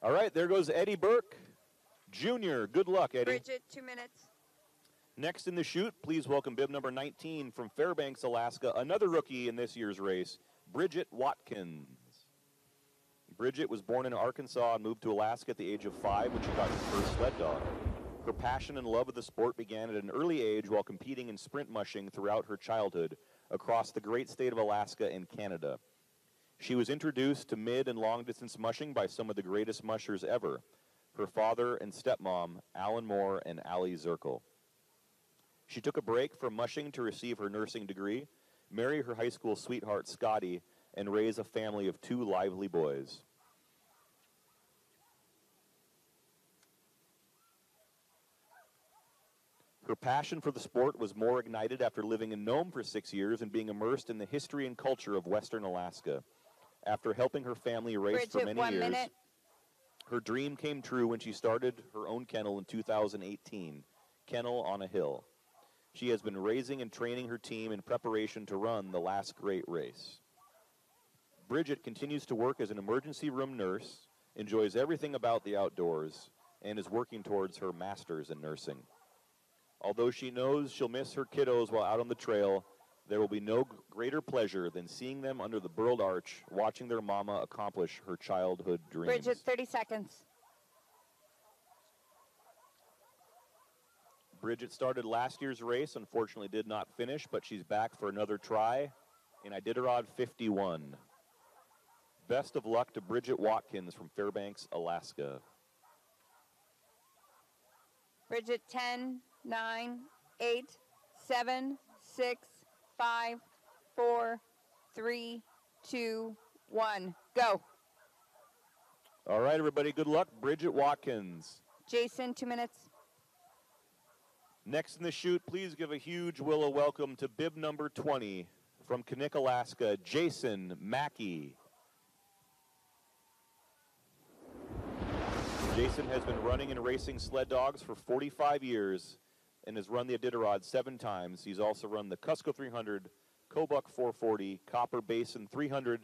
[SPEAKER 2] All right, there goes Eddie Burke Jr. Good luck, Eddie.
[SPEAKER 3] Bridget, 2 minutes.
[SPEAKER 2] Next in the chute, please welcome bib number 19 from Fairbanks, Alaska, another rookie in this year's race, Bridget Watkins. Bridget was born in Arkansas and moved to Alaska at the age of 5 when she got her first sled dog. Her passion and love of the sport began at an early age while competing in sprint mushing throughout her childhood across the great state of Alaska and Canada. She was introduced to mid and long distance mushing by some of the greatest mushers ever, her father and stepmom, Alan Moore and Allie Zirkle. She took a break from mushing to receive her nursing degree, marry her high school sweetheart Scotty, and raise a family of 2 lively boys. Her passion for the sport was more ignited after living in Nome for 6 years and being immersed in the history and culture of Western Alaska. After helping her family race
[SPEAKER 3] Bridget,
[SPEAKER 2] for many
[SPEAKER 3] 1
[SPEAKER 2] years,
[SPEAKER 3] minute.
[SPEAKER 2] her dream came true when she started her own kennel in 2018, Kennel on a Hill. She has been raising and training her team in preparation to run the last great race. Bridget continues to work as an emergency room nurse, enjoys everything about the outdoors, and is working towards her master's in nursing. Although she knows she'll miss her kiddos while out on the trail, there will be no greater pleasure than seeing them under the burled arch, watching their mama accomplish her childhood dreams.
[SPEAKER 3] Bridget, 30 seconds.
[SPEAKER 2] Bridget started last year's race, unfortunately did not finish, but she's back for another try in Iditarod 51. Best of luck to Bridget Watkins from Fairbanks, Alaska.
[SPEAKER 3] Bridget, 10, 9, 8, 7, 6, 5, 4, 3, 2, 1. Go.
[SPEAKER 2] All right, everybody, good luck. Bridget Watkins.
[SPEAKER 3] Jason, 2 minutes.
[SPEAKER 2] Next in the chute, please give a huge Willow welcome to bib number 20 from Knik, Alaska, Jason Mackey. Jason has been running and racing sled dogs for 45 years and has run the Iditarod 7 times. He's also run the Cusco 300, Kobuk 440, Copper Basin 300,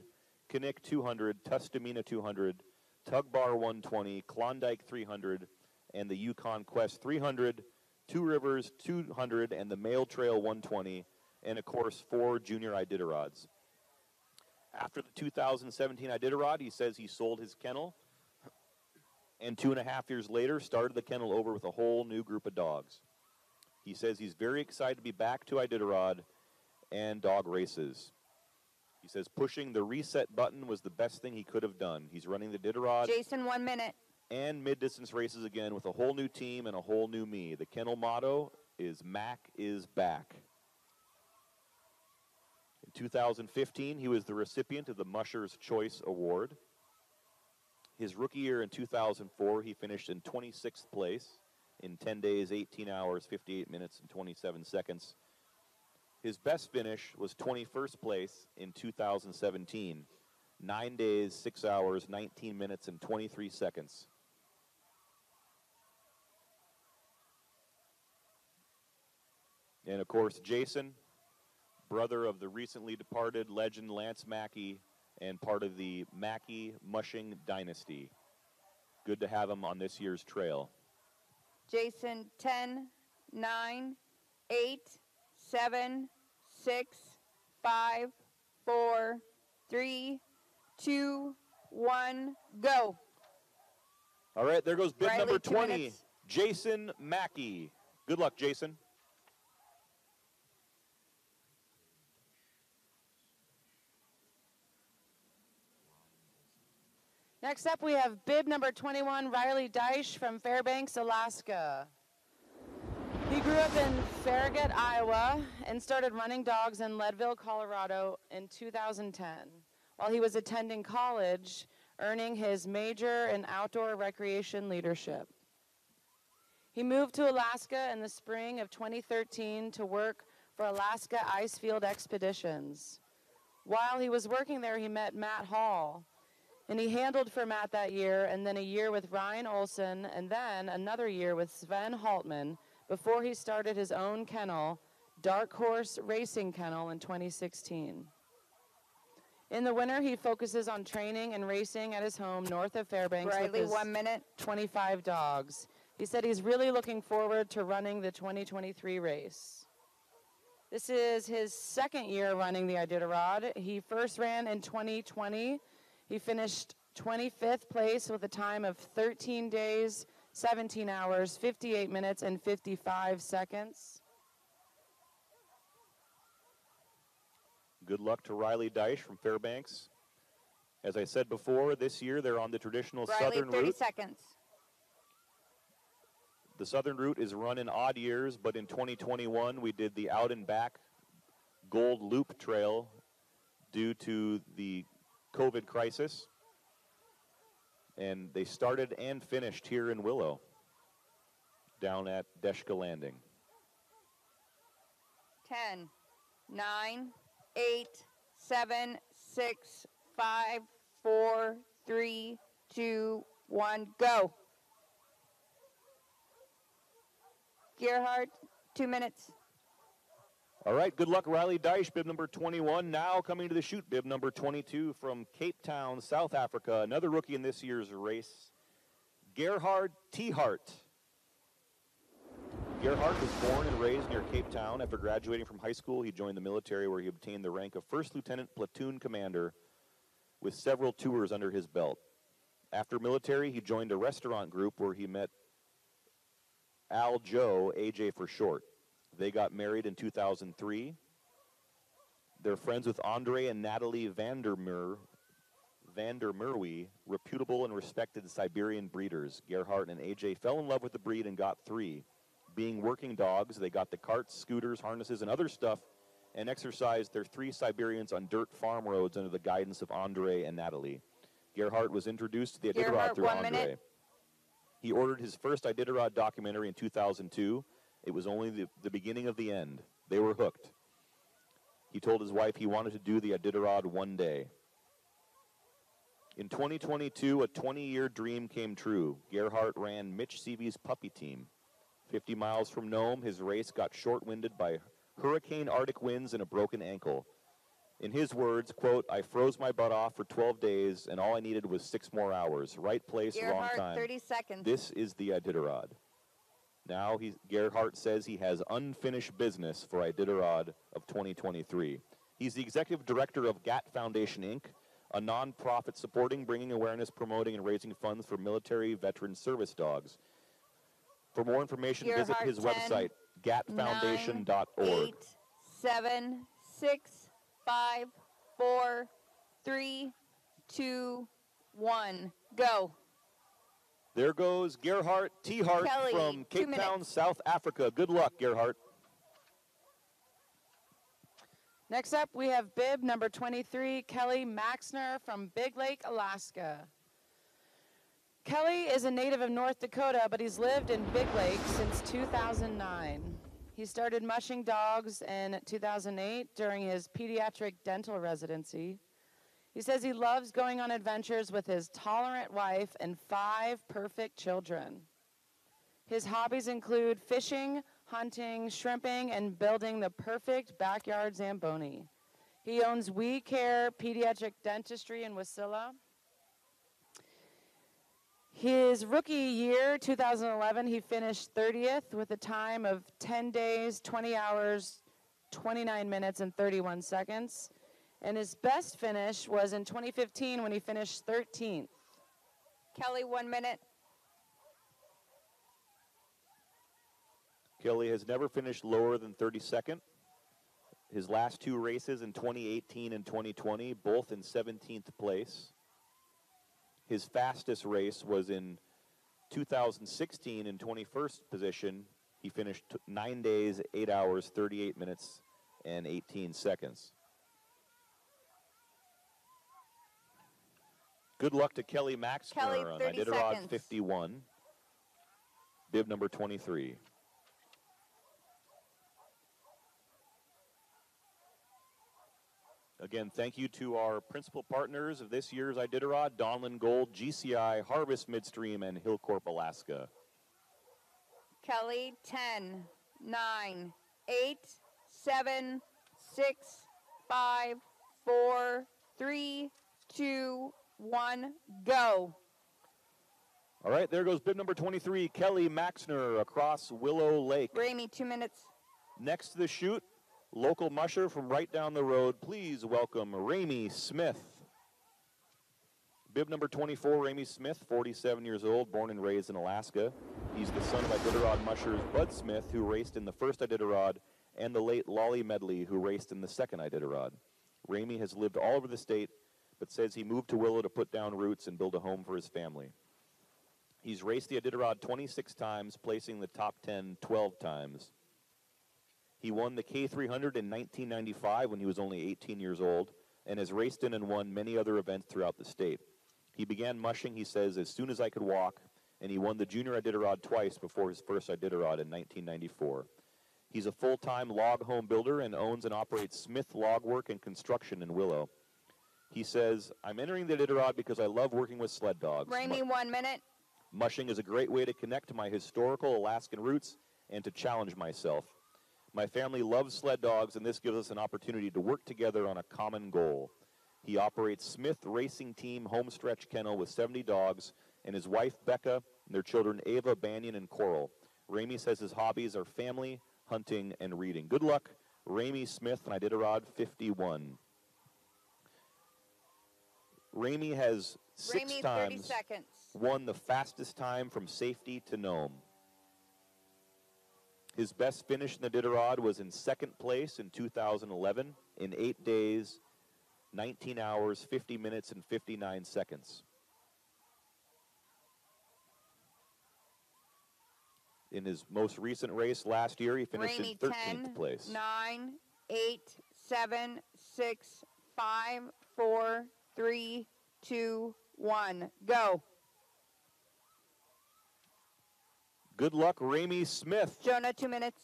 [SPEAKER 2] Knik 200, Tustamina 200, Tug Bar 120, Klondike 300, and the Yukon Quest 300, Two Rivers 200, and the Mail Trail 120, and of course 4 junior Iditarods. After the 2017 Iditarod, he says he sold his kennel, and 2.5 years later started the kennel over with a whole new group of dogs. He says he's very excited to be back to Iditarod and dog races. He says pushing the reset button was the best thing he could have done. He's running the Iditarod.
[SPEAKER 3] Jason, 1 minute.
[SPEAKER 2] And mid-distance races again with a whole new team and a whole new me. The kennel motto is Mac is back. In 2015, he was the recipient of the Musher's Choice Award. His rookie year in 2004, he finished in 26th place in 10 days, 18 hours, 58 minutes, and 27 seconds. His best finish was 21st place in 2017, 9 days, 6 hours, 19 minutes, and 23 seconds. And of course, Jason, brother of the recently departed legend Lance Mackey and part of the Mackey Mushing dynasty. Good to have him on this year's trail.
[SPEAKER 3] Jason, 10, 9, 8, 7, 6, 5, 4, 3, 2, 1, go.
[SPEAKER 2] All right, there goes bib
[SPEAKER 3] Riley,
[SPEAKER 2] number
[SPEAKER 3] 2
[SPEAKER 2] 20,
[SPEAKER 3] minutes.
[SPEAKER 2] Jason Mackey. Good luck, Jason.
[SPEAKER 4] Next up, we have bib number 21, Riley Deich from Fairbanks, Alaska. He grew up in Farragut, Iowa, and started running dogs in Leadville, Colorado in 2010, while he was attending college, earning his major in outdoor recreation leadership. He moved to Alaska in the spring of 2013 to work for Alaska Icefield Expeditions. While he was working there, he met Matt Hall, and he handled for Matt that year, and then a year with Ryan Olson, and then another year with Sven Haltman before he started his own kennel, Dark Horse Racing Kennel, in 2016. In the winter, he focuses on training and racing at his home north of Fairbanks with
[SPEAKER 3] Riley,
[SPEAKER 4] his
[SPEAKER 3] 1 minute.
[SPEAKER 4] 25 dogs. He said he's really looking forward to running the 2023 race. This is his second year running the Iditarod. He first ran in 2020. He finished 25th place with a time of 13 days, 17 hours, 58 minutes, and 55 seconds.
[SPEAKER 2] Good luck to Riley Deich from Fairbanks. As I said before, this year they're on the traditional
[SPEAKER 3] Riley,
[SPEAKER 2] southern
[SPEAKER 3] 30
[SPEAKER 2] route.
[SPEAKER 3] seconds.
[SPEAKER 2] The southern route is run in odd years, but in 2021 we did the out and back Gold Loop Trail due to the COVID crisis. And they started and finished here in Willow, down at Deshka Landing.
[SPEAKER 3] 10, 9, 8, 7, 6, 5, 4, 3, 2, 1, go. Gerhard, 2 minutes.
[SPEAKER 2] All right, good luck, Riley Deich, bib number 21. Now coming to the chute, bib number 22 from Cape Town, South Africa. Another rookie in this year's race, Gerhard T-Hart. Gerhard was born and raised near Cape Town. After graduating from high school, he joined the military where he obtained the rank of First Lieutenant Platoon Commander with several tours under his belt. After military, he joined a restaurant group where he met Al Joe, AJ for short. They got married in 2003. They're friends with Andre and Natalie Vandermeer, reputable and respected Siberian breeders. Gerhard and AJ fell in love with the breed and got 3. Being working dogs, they got the carts, scooters, harnesses, and other stuff and exercised their 3 Siberians on dirt farm roads under the guidance of Andre and Natalie. Gerhard was introduced to the Iditarod through Andre.
[SPEAKER 3] Minute.
[SPEAKER 2] He ordered his first Iditarod documentary in 2002. It was only the beginning of the end. They were hooked. He told his wife he wanted to do the Iditarod one day. In 2022, a 20-year dream came true. Gerhard ran Mitch Seavey's puppy team. 50 miles from Nome, his race got short-winded by hurricane Arctic winds and a broken ankle. In his words, quote, "I froze my butt off for 12 days, and all I needed was 6 more hours. Right place, wrong time.
[SPEAKER 3] 30 seconds.
[SPEAKER 2] This is the Iditarod." Now Gerhardt says he has unfinished business for Iditarod of 2023. He's the executive director of GAT Foundation, Inc., a nonprofit supporting, bringing awareness, promoting, and raising funds for military veteran service dogs. For more information, visit his website, gatfoundation.org.
[SPEAKER 3] 8, 7, 6, 5, 4, 3, 2, 1, go.
[SPEAKER 2] There goes Gerhardt T. Hart
[SPEAKER 3] Kelly,
[SPEAKER 2] from
[SPEAKER 3] 2
[SPEAKER 2] Cape Town,
[SPEAKER 3] minutes.
[SPEAKER 2] South Africa. Good luck, Gerhardt.
[SPEAKER 4] Next up, we have bib number 23, Kelly Maxner from Big Lake, Alaska. Kelly is a native of North Dakota, but he's lived in Big Lake since 2009. He started mushing dogs in 2008 during his pediatric dental residency. He says he loves going on adventures with his tolerant wife and 5 perfect children. His hobbies include fishing, hunting, shrimping, and building the perfect backyard Zamboni. He owns We Care Pediatric Dentistry in Wasilla. His rookie year, 2011, he finished 30th with a time of 10 days, 20 hours, 29 minutes, and 31 seconds. And his best finish was in 2015 when he finished 13th.
[SPEAKER 3] Kelly, 1 minute.
[SPEAKER 2] Kelly has never finished lower than 32nd. His last 2 races in 2018 and 2020, both in 17th place. His fastest race was in 2016 in 21st position. He finished 9 days, 8 hours, 38 minutes, and 18 seconds. Good luck to Kelly Maxner
[SPEAKER 3] Kelly,
[SPEAKER 2] on
[SPEAKER 3] 30
[SPEAKER 2] Iditarod
[SPEAKER 3] seconds.
[SPEAKER 2] 51, bib number 23. Again, thank you to our principal partners of this year's Iditarod, Donlin Gold, GCI, Harvest Midstream, and Hillcorp, Alaska.
[SPEAKER 3] Kelly, 10, 9, 8, 7, 6, 5, 4, 3, 2, 1, go.
[SPEAKER 2] All right, there goes bib number 23, Kelly Maxner across Willow Lake.
[SPEAKER 3] Ramey, 2 minutes.
[SPEAKER 2] Next to the chute, local musher from right down the road. Please welcome Ramey Smith. Bib number 24, Ramey Smith, 47 years old, born and raised in Alaska. He's the son of Iditarod mushers Bud Smith, who raced in the first Iditarod, and the late Lolly Medley, who raced in the second Iditarod. Ramey has lived all over the state, but says he moved to Willow to put down roots and build a home for his family. He's raced the Iditarod 26 times, placing the top 10 12 times. He won the K300 in 1995 when he was only 18 years old, and has raced in and won many other events throughout the state. He began mushing, he says, as soon as I could walk, and he won the junior Iditarod twice before his first Iditarod in 1994. He's a full-time log home builder and owns and operates Smith Log Work and Construction in Willow. He says, I'm entering the Iditarod because I love working with sled dogs.
[SPEAKER 3] Ramey, 1 minute.
[SPEAKER 2] Mushing is a great way to connect to my historical Alaskan roots and to challenge myself. My family loves sled dogs, and this gives us an opportunity to work together on a common goal. He operates Smith Racing Team Homestretch Kennel with 70 dogs, and his wife, Becca, and their children, Ava, Banyan, and Coral. Ramey says his hobbies are family, hunting, and reading. Good luck, Ramey Smith on Iditarod 51. Ramey has 6
[SPEAKER 3] Ramey, 30
[SPEAKER 2] times
[SPEAKER 3] seconds.
[SPEAKER 2] won the fastest time from safety to Nome. His best finish in the Iditarod was in 2nd place in 2011 in 8 days, 19 hours, 50 minutes, and 59 seconds. In his most recent race last year, he finished
[SPEAKER 3] Ramey,
[SPEAKER 2] in 13th
[SPEAKER 3] 10,
[SPEAKER 2] place.
[SPEAKER 3] 9, 8, 7, 6, 5, 4, 3, 2, 1, go.
[SPEAKER 2] Good luck, Ramey Smith.
[SPEAKER 3] Jonah, 2 minutes.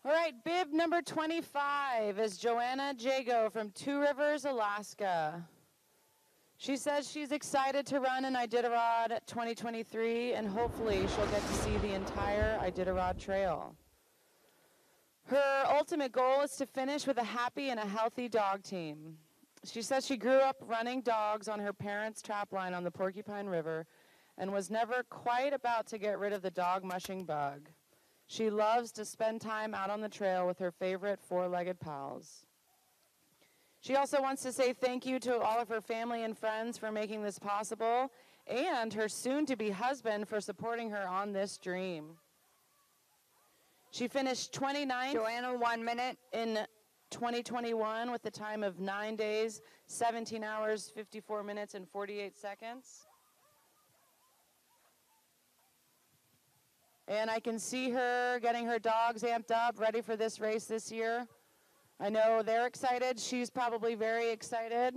[SPEAKER 4] All right, bib number 25 is Joanna Jago from Two Rivers, Alaska. She says she's excited to run an Iditarod 2023, and hopefully she'll get to see the entire Iditarod trail. Her ultimate goal is to finish with a happy and a healthy dog team. She says she grew up running dogs on her parents' trap line on the Porcupine River and was never quite about to get rid of the dog mushing bug. She loves to spend time out on the trail with her favorite four-legged pals. She also wants to say thank you to all of her family and friends for making this possible, and her soon-to-be husband for supporting her on this dream. She finished 29th
[SPEAKER 3] Joanna, 1 minute.
[SPEAKER 4] in 2021 with a time of 9 days, 17 hours, 54 minutes, and 48 seconds. And I can see her getting her dogs amped up, ready for this race this year. I know they're excited. She's probably very excited.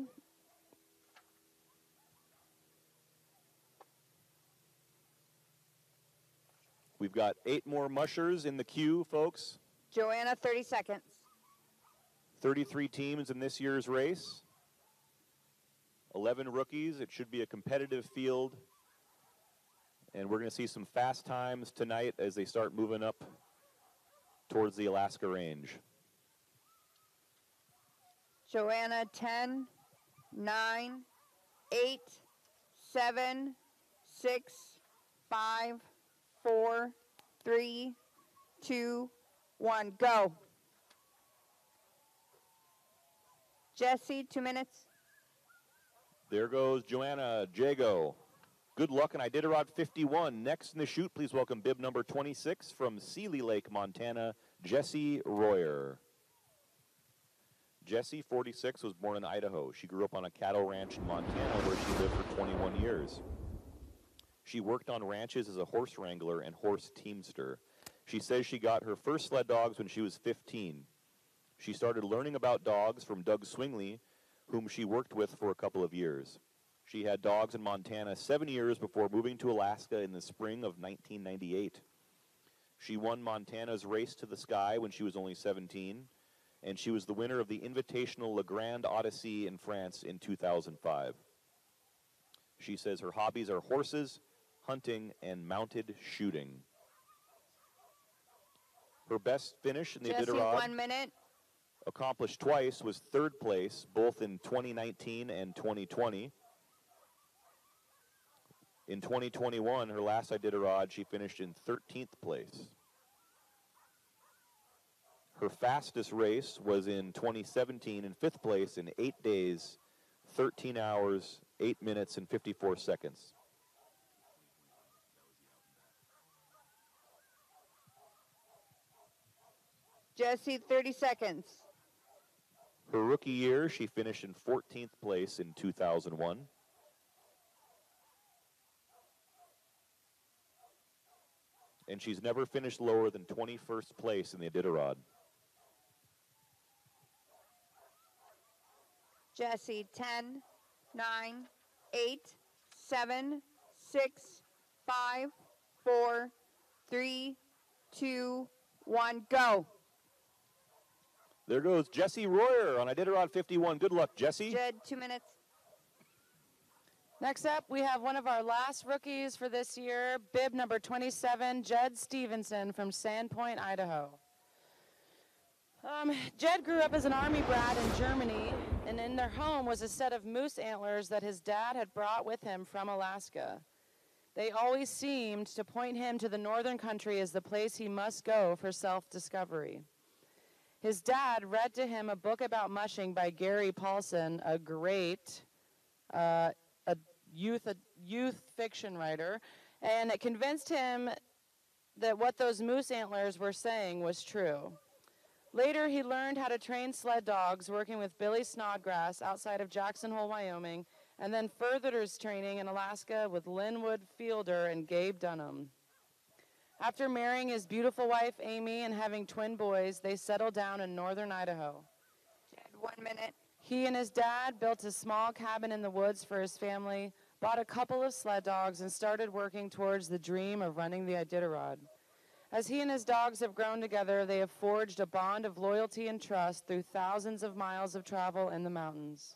[SPEAKER 2] We've got 8 more mushers in the queue, folks.
[SPEAKER 3] Joanna, 30 seconds.
[SPEAKER 2] 33 teams in this year's race. 11 rookies. It should be a competitive field. And we're going to see some fast times tonight as they start moving up towards the Alaska range.
[SPEAKER 3] Joanna, 10, 9, 8, 7, 6, 5, 4, 3, 2, 1, go. Jesse, 2 minutes.
[SPEAKER 2] There goes Joanna Jago. Good luck in Iditarod 51. Next in the chute, please welcome bib number 26 from Seeley Lake, Montana, Jessie Royer. Jessie, 46, was born in Idaho. She grew up on a cattle ranch in Montana where she lived for 21 years. She worked on ranches as a horse wrangler and horse teamster. She says she got her first sled dogs when she was 15. She started learning about dogs from Doug Swingley, whom she worked with for a couple of years. She had dogs in Montana 7 years before moving to Alaska in the spring of 1998. She won Montana's Race to the Sky when she was only 17. And she was the winner of the Invitational Le Grand Odyssey in France in 2005. She says her hobbies are horses, hunting, and mounted shooting. Her best finish in the
[SPEAKER 3] Jesse,
[SPEAKER 2] Iditarod,
[SPEAKER 3] 1 minute.
[SPEAKER 2] accomplished twice, was 3rd place, both in 2019 and 2020. In 2021, her last Iditarod, she finished in 13th place. Her fastest race was in 2017 in 5th place in 8 days, 13 hours, 8 minutes, and 54 seconds.
[SPEAKER 3] Jesse, 30 seconds.
[SPEAKER 2] Her rookie year, she finished in 14th place in 2001. And she's never finished lower than 21st place in the Iditarod.
[SPEAKER 3] Jesse, 10, 9, 8, 7, 6, 5, 4, 3, 2, 1, go.
[SPEAKER 2] There goes Jessie Royer on Iditarod 51. Good luck, Jessie.
[SPEAKER 3] Jed, 2 minutes.
[SPEAKER 4] Next up, we have one of our last rookies for this year, bib number 27, Jed Stevenson from Sandpoint, Idaho. Jed grew up as an Army brat in Germany, and in their home was a set of moose antlers that his dad had brought with him from Alaska. They always seemed to point him to the northern country as the place he must go for self-discovery. His dad read to him a book about mushing by Gary Paulson, a great youth fiction writer, and it convinced him that what those moose antlers were saying was true. Later, he learned how to train sled dogs working with Billy Snodgrass outside of Jackson Hole, Wyoming, and then furthered his training in Alaska with Linwood Fielder and Gabe Dunham. After marrying his beautiful wife, Amy, and having twin boys, they settled down in northern Idaho.
[SPEAKER 3] Jed, 1 minute.
[SPEAKER 4] He and his dad built a small cabin in the woods for his family, bought a couple of sled dogs, and started working towards the dream of running the Iditarod. As he and his dogs have grown together, they have forged a bond of loyalty and trust through thousands of miles of travel in the mountains.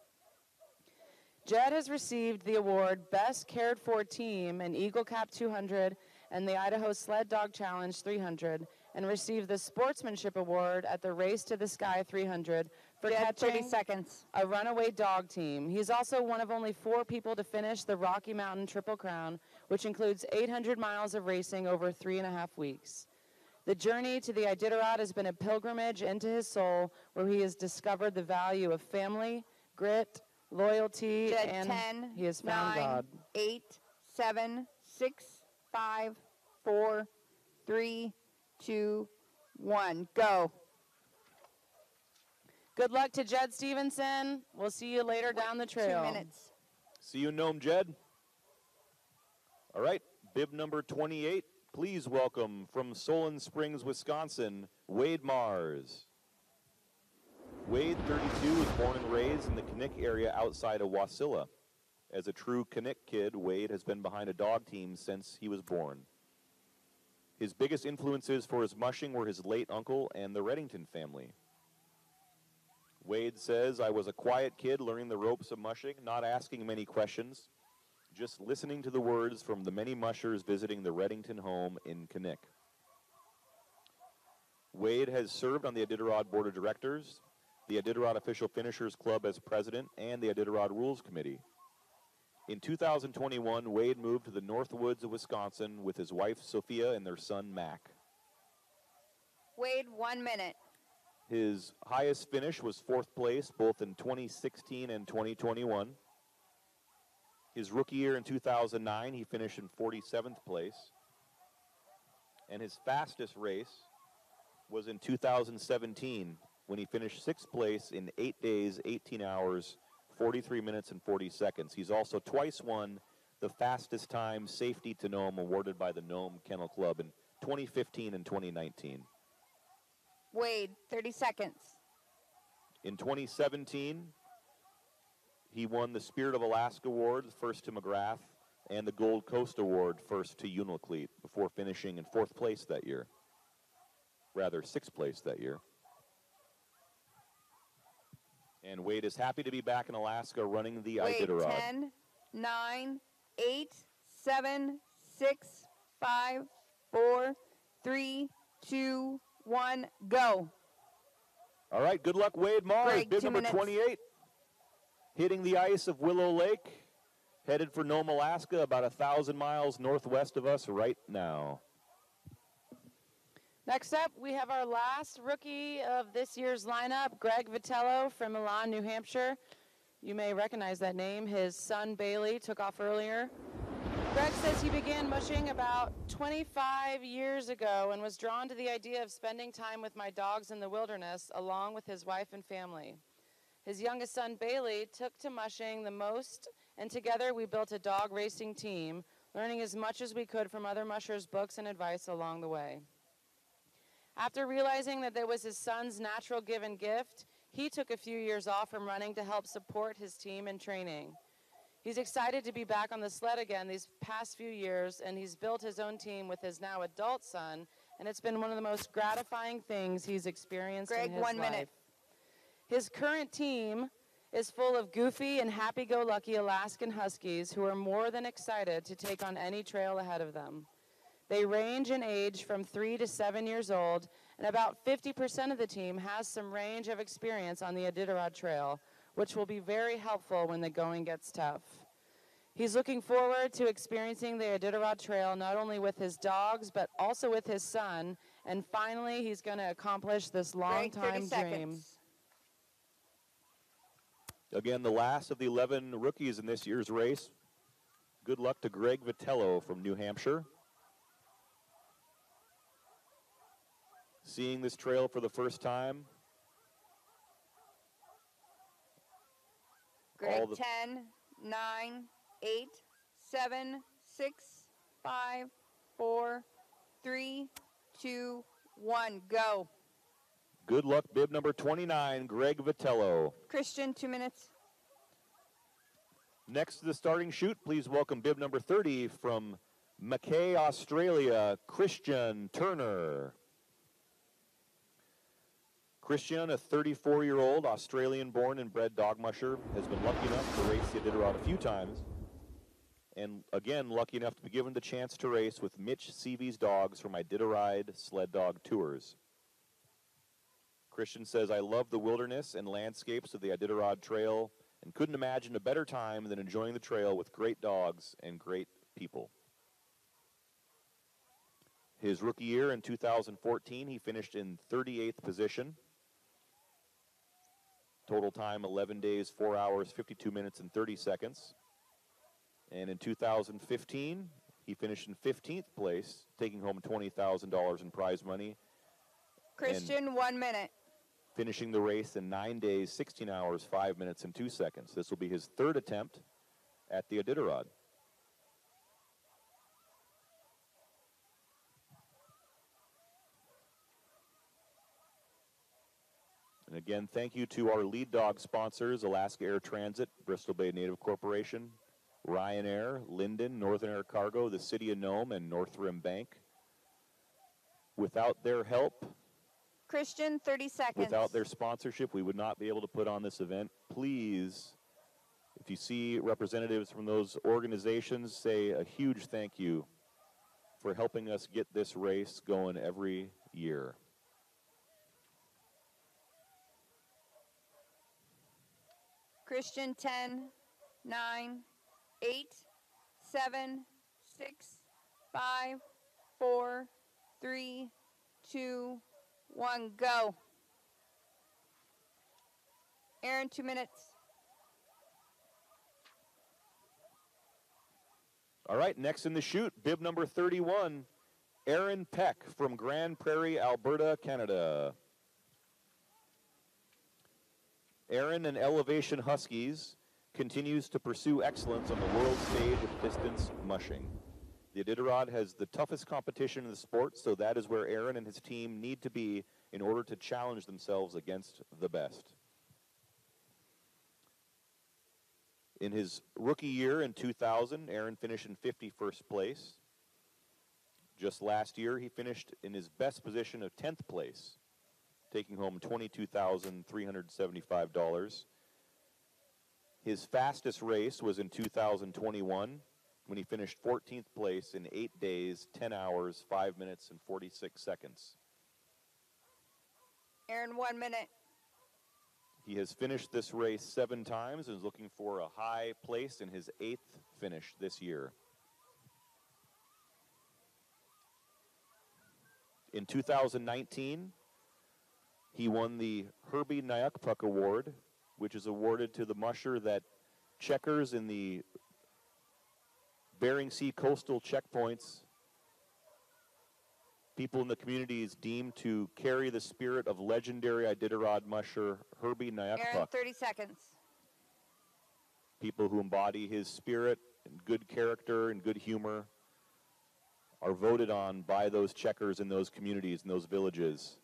[SPEAKER 4] Jed has received the award Best Cared For Team in Eagle Cap 200 and the Idaho Sled Dog Challenge 300, and received the Sportsmanship Award at the Race to the Sky 300 for
[SPEAKER 3] Jed, 30
[SPEAKER 4] catching
[SPEAKER 3] seconds.
[SPEAKER 4] a runaway dog team. He's also one of only 4 people to finish the Rocky Mountain Triple Crown, which includes 800 miles of racing over 3.5 weeks. The journey to the Iditarod has been a pilgrimage into his soul, where he has discovered the value of family, grit, loyalty,
[SPEAKER 3] Jed,
[SPEAKER 4] and
[SPEAKER 3] 10,
[SPEAKER 4] he has found
[SPEAKER 3] 9,
[SPEAKER 4] God.
[SPEAKER 3] 8, 7, 6, 5, 4, 3, 2, 1. Go.
[SPEAKER 4] Good luck to Jed Stevenson. We'll see you later down the trail.
[SPEAKER 3] 2 minutes.
[SPEAKER 2] See you in Nome, Jed. All right, bib number 28. Please welcome from Solon Springs, Wisconsin, Wade Mars. Wade, 32, was born and raised in the Knik area outside of Wasilla. As a true Knik kid, Wade has been behind a dog team since he was born. His biggest influences for his mushing were his late uncle and the Reddington family. Wade says, "I was a quiet kid learning the ropes of mushing, not asking many questions, just listening to the words from the many mushers visiting the Reddington home in Knik." Wade has served on the Iditarod Board of Directors, the Iditarod Official Finishers Club as president, and the Iditarod Rules Committee. In 2021, Wade moved to the North Woods of Wisconsin with his wife, Sophia, and their son, Mac.
[SPEAKER 3] Wade, 1 minute.
[SPEAKER 2] His highest finish was 4th place, both in 2016 and 2021. His rookie year in 2009, he finished in 47th place. And his fastest race was in 2017, when he finished 6th place in 8 days, 18 hours, 43 minutes, and 40 seconds. He's also twice won the fastest time safety to Nome awarded by the Nome Kennel Club in 2015 and 2019.
[SPEAKER 3] Wade, 30 seconds.
[SPEAKER 2] In 2017, he won the Spirit of Alaska Award, first to McGrath, and the Gold Coast Award, first to Unalakleet, before finishing in 4th place that year. Rather, 6th place that year. And Wade is happy to be back in Alaska running the
[SPEAKER 3] Wade,
[SPEAKER 2] Iditarod.
[SPEAKER 3] 10, 9, 8, 7, 6, 5, 4, 3, 2, 1, go.
[SPEAKER 2] All right, good luck, Wade Mars,
[SPEAKER 3] Greg,
[SPEAKER 2] bib
[SPEAKER 3] 2
[SPEAKER 2] number
[SPEAKER 3] minutes.
[SPEAKER 2] 28. Hitting the ice of Willow Lake, headed for Nome, Alaska, about 1,000 miles northwest of us right now.
[SPEAKER 4] Next up, we have our last rookie of this year's lineup, Greg Vitello from Milan, New Hampshire. You may recognize that name. His son, Bailey, took off earlier. Greg says he began mushing about 25 years ago and was drawn to the idea of spending time with my dogs in the wilderness along with his wife and family. His youngest son, Bailey, took to mushing the most, and together we built a dog racing team, learning as much as we could from other mushers' books and advice along the way. After realizing that there was his son's natural given gift, he took a few years off from running to help support his team in training. He's excited to be back on the sled again these past few years, and he's built his own team with his now adult son, and it's been one of the most gratifying things he's experienced
[SPEAKER 3] Greg,
[SPEAKER 4] in his
[SPEAKER 3] 1
[SPEAKER 4] life.
[SPEAKER 3] minute.
[SPEAKER 4] His current team is full of goofy and happy-go-lucky Alaskan Huskies who are more than excited to take on any trail ahead of them. They range in age from 3 to 7 years old, and about 50% of the team has some range of experience on the Iditarod Trail, which will be very helpful when the going gets tough. He's looking forward to experiencing the Iditarod Trail not only with his dogs, but also with his son, and finally he's going to accomplish this
[SPEAKER 3] Greg, 30
[SPEAKER 4] long-time dream.
[SPEAKER 3] seconds.
[SPEAKER 2] Again, the last of the 11 rookies in this year's race. Good luck to Greg Vitello from New Hampshire. Seeing this trail for the first time.
[SPEAKER 3] Greg, 10, 9, 8, 7, 6, 5, 4, 3, 2, 1, go.
[SPEAKER 2] Good luck, bib number 29, Greg Vitello.
[SPEAKER 3] Christian, 2 minutes.
[SPEAKER 2] Next to the starting chute, please welcome bib number 30 from Mackay, Australia, Christian Turner. Christian, a 34-year-old Australian-born and bred dog musher, has been lucky enough to race the Iditarod a few times. And again, lucky enough to be given the chance to race with Mitch Seavey's dogs from Iditarod Sled Dog Tours. Christian says, I love the wilderness and landscapes of the Iditarod Trail and couldn't imagine a better time than enjoying the trail with great dogs and great people. His rookie year in 2014, he finished in 38th position. Total time, 11 days, 4 hours, 52 minutes, and 30 seconds. And in 2015, he finished in 15th place, taking home $20,000 in prize money.
[SPEAKER 3] Christian, 1 minute.
[SPEAKER 2] Finishing the race in 9 days, 16 hours, 5 minutes, and 2 seconds. This will be his third attempt at the Iditarod. And again, thank you to our lead dog sponsors, Alaska Air Transit, Bristol Bay Native Corporation, Ryanair, Linden, Northern Air Cargo, the City of Nome, and Northrim Bank. Without their help,
[SPEAKER 3] Christian, 30 seconds.
[SPEAKER 2] without their sponsorship, we would not be able to put on this event. Please, if you see representatives from those organizations, say a huge thank you for helping us get this race going every year.
[SPEAKER 3] Christian, 10, 9, 8, 7, 6, 5, 4, 3, 2, 1, go. Aaron, 2 minutes.
[SPEAKER 2] All right, next in the chute, bib number 31, Aaron Peck from Grand Prairie, Alberta, Canada. Aaron and Elevation Huskies continues to pursue excellence on the world stage of distance mushing. The Iditarod has the toughest competition in the sport, so that is where Aaron and his team need to be in order to challenge themselves against the best. In his rookie year in 2000, Aaron finished in 51st place. Just last year, he finished in his best position of 10th place, taking home $22,375. His fastest race was in 2021 when he finished 14th place in 8 days, 10 hours, 5 minutes, and 46 seconds.
[SPEAKER 3] Aaron, 1 minute.
[SPEAKER 2] He has finished this race 7 times and is looking for a high place in his 8th finish this year. In 2019, he won the Herbie Nyukpuk Award, which is awarded to the musher that checkers in the Bering Sea coastal checkpoints. People in the communities deemed to carry the spirit of legendary Iditarod musher Herbie Nyukpuk.
[SPEAKER 3] Aaron, 30 seconds.
[SPEAKER 2] People who embody his spirit and good character and good humor are voted on by those checkers in those communities, in those villages.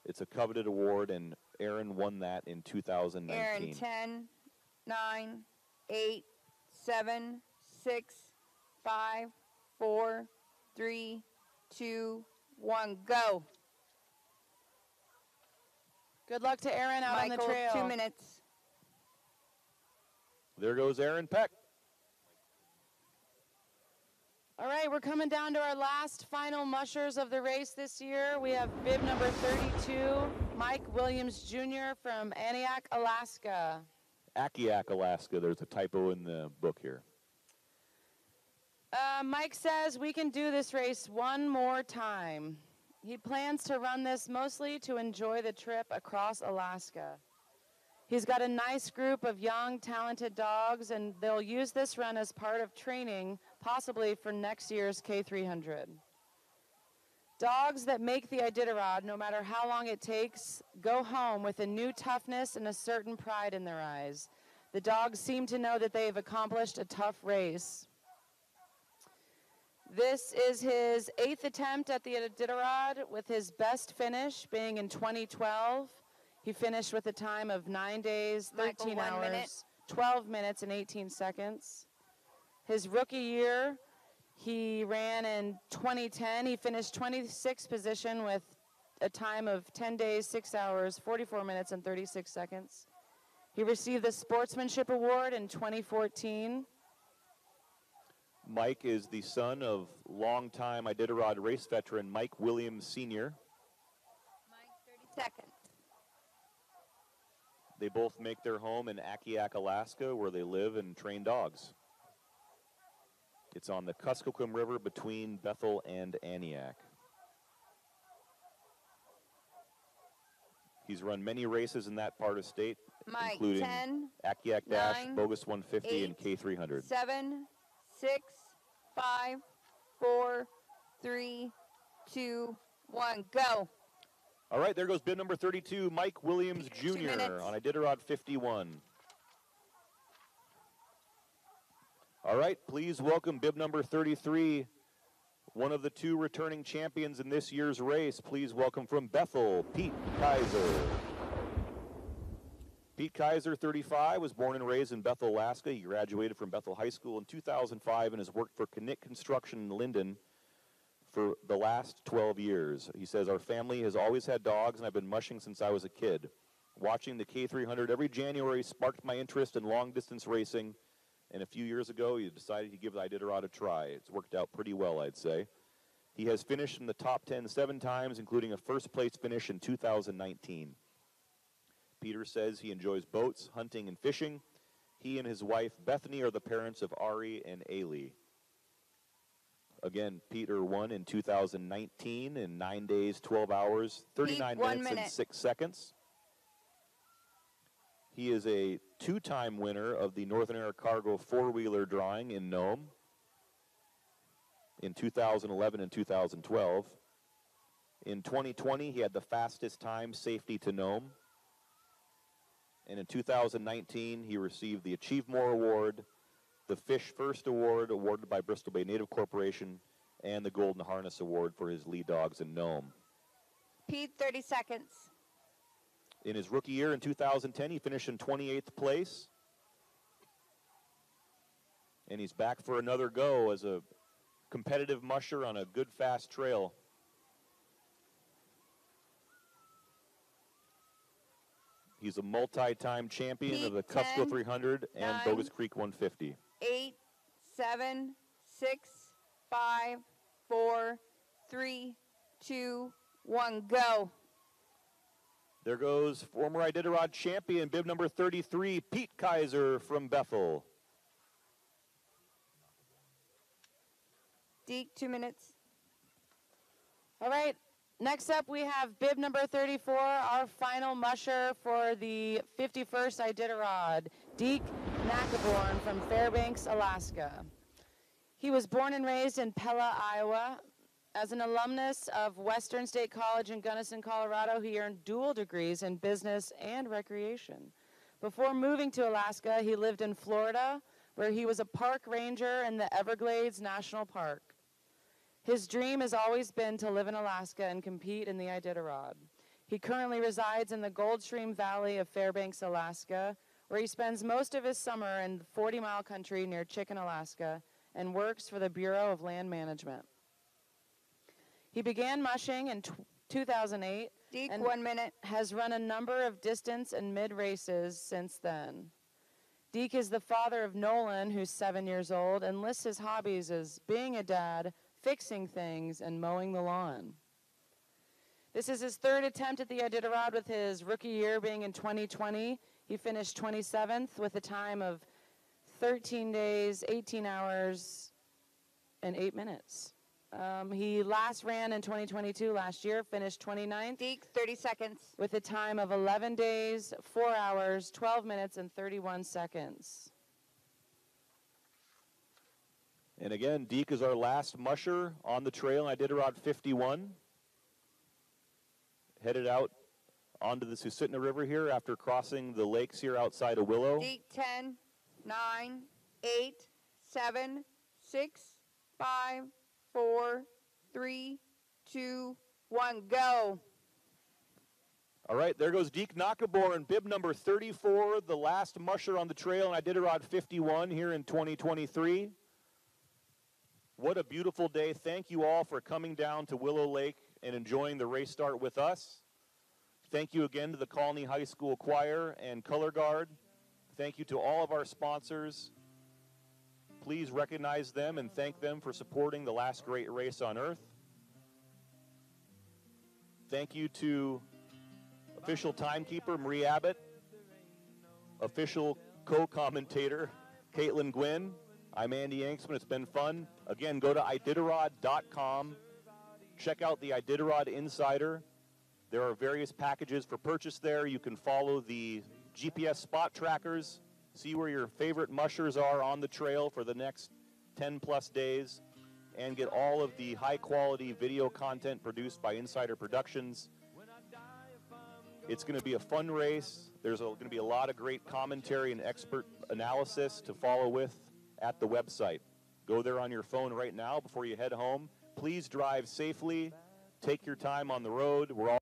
[SPEAKER 2] It's a coveted award, and Aaron won that in 2019.
[SPEAKER 3] Aaron, 10, 9, 8, 7, 6, 5, 4, 3, 2, 1, go.
[SPEAKER 4] Good luck to Aaron out
[SPEAKER 3] Michael,
[SPEAKER 4] on the trail.
[SPEAKER 3] 2 minutes.
[SPEAKER 2] There goes Aaron Peck.
[SPEAKER 4] All right, we're coming down to our last final mushers of the race this year. We have bib number 32, Mike Williams Jr. from Aniak, Alaska.
[SPEAKER 2] Akiak, Alaska. There's a typo in the book here.
[SPEAKER 4] Mike says we can do this race one more time. He plans to run this mostly to enjoy the trip across Alaska. He's got a nice group of young, talented dogs, and they'll use this run as part of training, possibly for next year's K300. Dogs that make the Iditarod, no matter how long it takes, go home with a new toughness and a certain pride in their eyes. The dogs seem to know that they've accomplished a tough race. This is his 8th attempt at the Iditarod, with his best finish being in 2012. He finished with a time of 9 days, 13
[SPEAKER 3] Michael, 1
[SPEAKER 4] hours,
[SPEAKER 3] minute.
[SPEAKER 4] 12 minutes, and 18 seconds. His rookie year, he ran in 2010. He finished 26th position with a time of 10 days, 6 hours, 44 minutes, and 36 seconds. He received the Sportsmanship Award in 2014.
[SPEAKER 2] Mike is the son of longtime Iditarod race veteran Mike Williams Sr.
[SPEAKER 3] Mike, 30 seconds.
[SPEAKER 2] They both make their home in Akiak, Alaska, where they live and train dogs. It's on the Kuskokwim River between Bethel and Aniak. He's run many races in that part of state,
[SPEAKER 3] Mike,
[SPEAKER 2] including
[SPEAKER 3] 10,
[SPEAKER 2] Akiak Dash,
[SPEAKER 3] 9,
[SPEAKER 2] Bogus 150,
[SPEAKER 3] 8,
[SPEAKER 2] and K300.
[SPEAKER 3] 7, 6, 5, 4, 3, 2, 1, go.
[SPEAKER 2] All right, there goes bib number 32, Mike Williams Jr. on Iditarod 51. All right, please welcome bib number 33, one of the two returning champions in this year's race. Please welcome from Bethel, Pete Kaiser. Pete Kaiser, 35, was born and raised in Bethel, Alaska. He graduated from Bethel High School in 2005 and has worked for Knick Construction in Linden for the last 12 years. He says, our family has always had dogs, and I've been mushing since I was a kid. Watching the K300 every January sparked my interest in long-distance racing, and a few years ago, he decided to give the Iditarod a try. It's worked out pretty well, I'd say. He has finished in the top 10 7 times, including a first-place finish in 2019. Peter says he enjoys boats, hunting, and fishing. He and his wife, Bethany, are the parents of Ari and Ailey. Again, Peter won in 2019 in 9 days, 12 hours, 39 minutes, and 6 seconds. He is a two-time winner of the Northern Air Cargo four-wheeler drawing in Nome in 2011 and 2012. In 2020, he had the fastest time safety to Nome. And in 2019, he received the Achieve More Award, the Fish First Award awarded by Bristol Bay Native Corporation, and the Golden Harness Award for his lead dogs in Nome.
[SPEAKER 3] Pete, 30 seconds.
[SPEAKER 2] In his rookie year in 2010, he finished in 28th place. And he's back for another go as a competitive musher on a good, fast trail. He's a multi-time champion
[SPEAKER 3] Pete,
[SPEAKER 2] of the Cusco 300 and
[SPEAKER 3] 9,
[SPEAKER 2] Bogus Creek 150.
[SPEAKER 3] 8, 7, 6, 5, 4, 3, 2, 1, go.
[SPEAKER 2] There goes former Iditarod champion, bib number 33, Pete Kaiser from Bethel.
[SPEAKER 3] Deke, 2 minutes.
[SPEAKER 4] All right, next up we have bib number 34, our final musher for the 51st Iditarod, Deke Nackaborn from Fairbanks, Alaska. He was born and raised in Pella, Iowa. As an alumnus of Western State College in Gunnison, Colorado, he earned dual degrees in business and recreation. Before moving to Alaska, he lived in Florida, where he was a park ranger in the Everglades National Park. His dream has always been to live in Alaska and compete in the Iditarod. He currently resides in the Goldstream Valley of Fairbanks, Alaska, where he spends most of his summer in 40-mile country near Chicken, Alaska, and works for the Bureau of Land Management. He began mushing in 2008
[SPEAKER 3] Deke,
[SPEAKER 4] and
[SPEAKER 3] 1 minute.
[SPEAKER 4] has run a number of distance and mid races since then. Deke is the father of Nolan, who's 7 years old, and lists his hobbies as being a dad, fixing things, and mowing the lawn. This is his third attempt at the Iditarod, with his rookie year being in 2020. He finished 27th with a time of 13 days, 18 hours, and 8 minutes. He last ran in 2022 last year, finished 29th.
[SPEAKER 3] Deke, 30 seconds.
[SPEAKER 4] With a time of 11 days, 4 hours, 12 minutes, and 31 seconds.
[SPEAKER 2] And again, Deke is our last musher on the trail in Iditarod 51. Headed out onto the Susitna River here after crossing the lakes here outside of Willow.
[SPEAKER 3] Deke, 10, 9, 8, 7, 6, 5, 4, 3, 2, 1, go.
[SPEAKER 2] All right, there goes Deke Nackaborn, bib number 34, the last musher on the trail in Iditarod 51 here in 2023. What a beautiful day. Thank you all for coming down to Willow Lake and enjoying the race start with us. Thank you again to the Colony High School Choir and Color Guard. Thank you to all of our sponsors. Please recognize them and thank them for supporting the last great race on earth. Thank you to official timekeeper Marie Abbott, official co-commentator Caitlin Gwynn. I'm Andy Yanksman. It's been fun. Again, go to Iditarod.com. Check out the Iditarod Insider. There are various packages for purchase there. You can follow the GPS spot trackers, see where your favorite mushers are on the trail for the next 10 plus days, and get all of the high quality video content produced by Insider Productions. It's going to be a fun race. There's going to be a lot of great commentary and expert analysis to follow with at the website. Go there on your phone right now before you head home. Please drive safely. Take your time on the road. We're all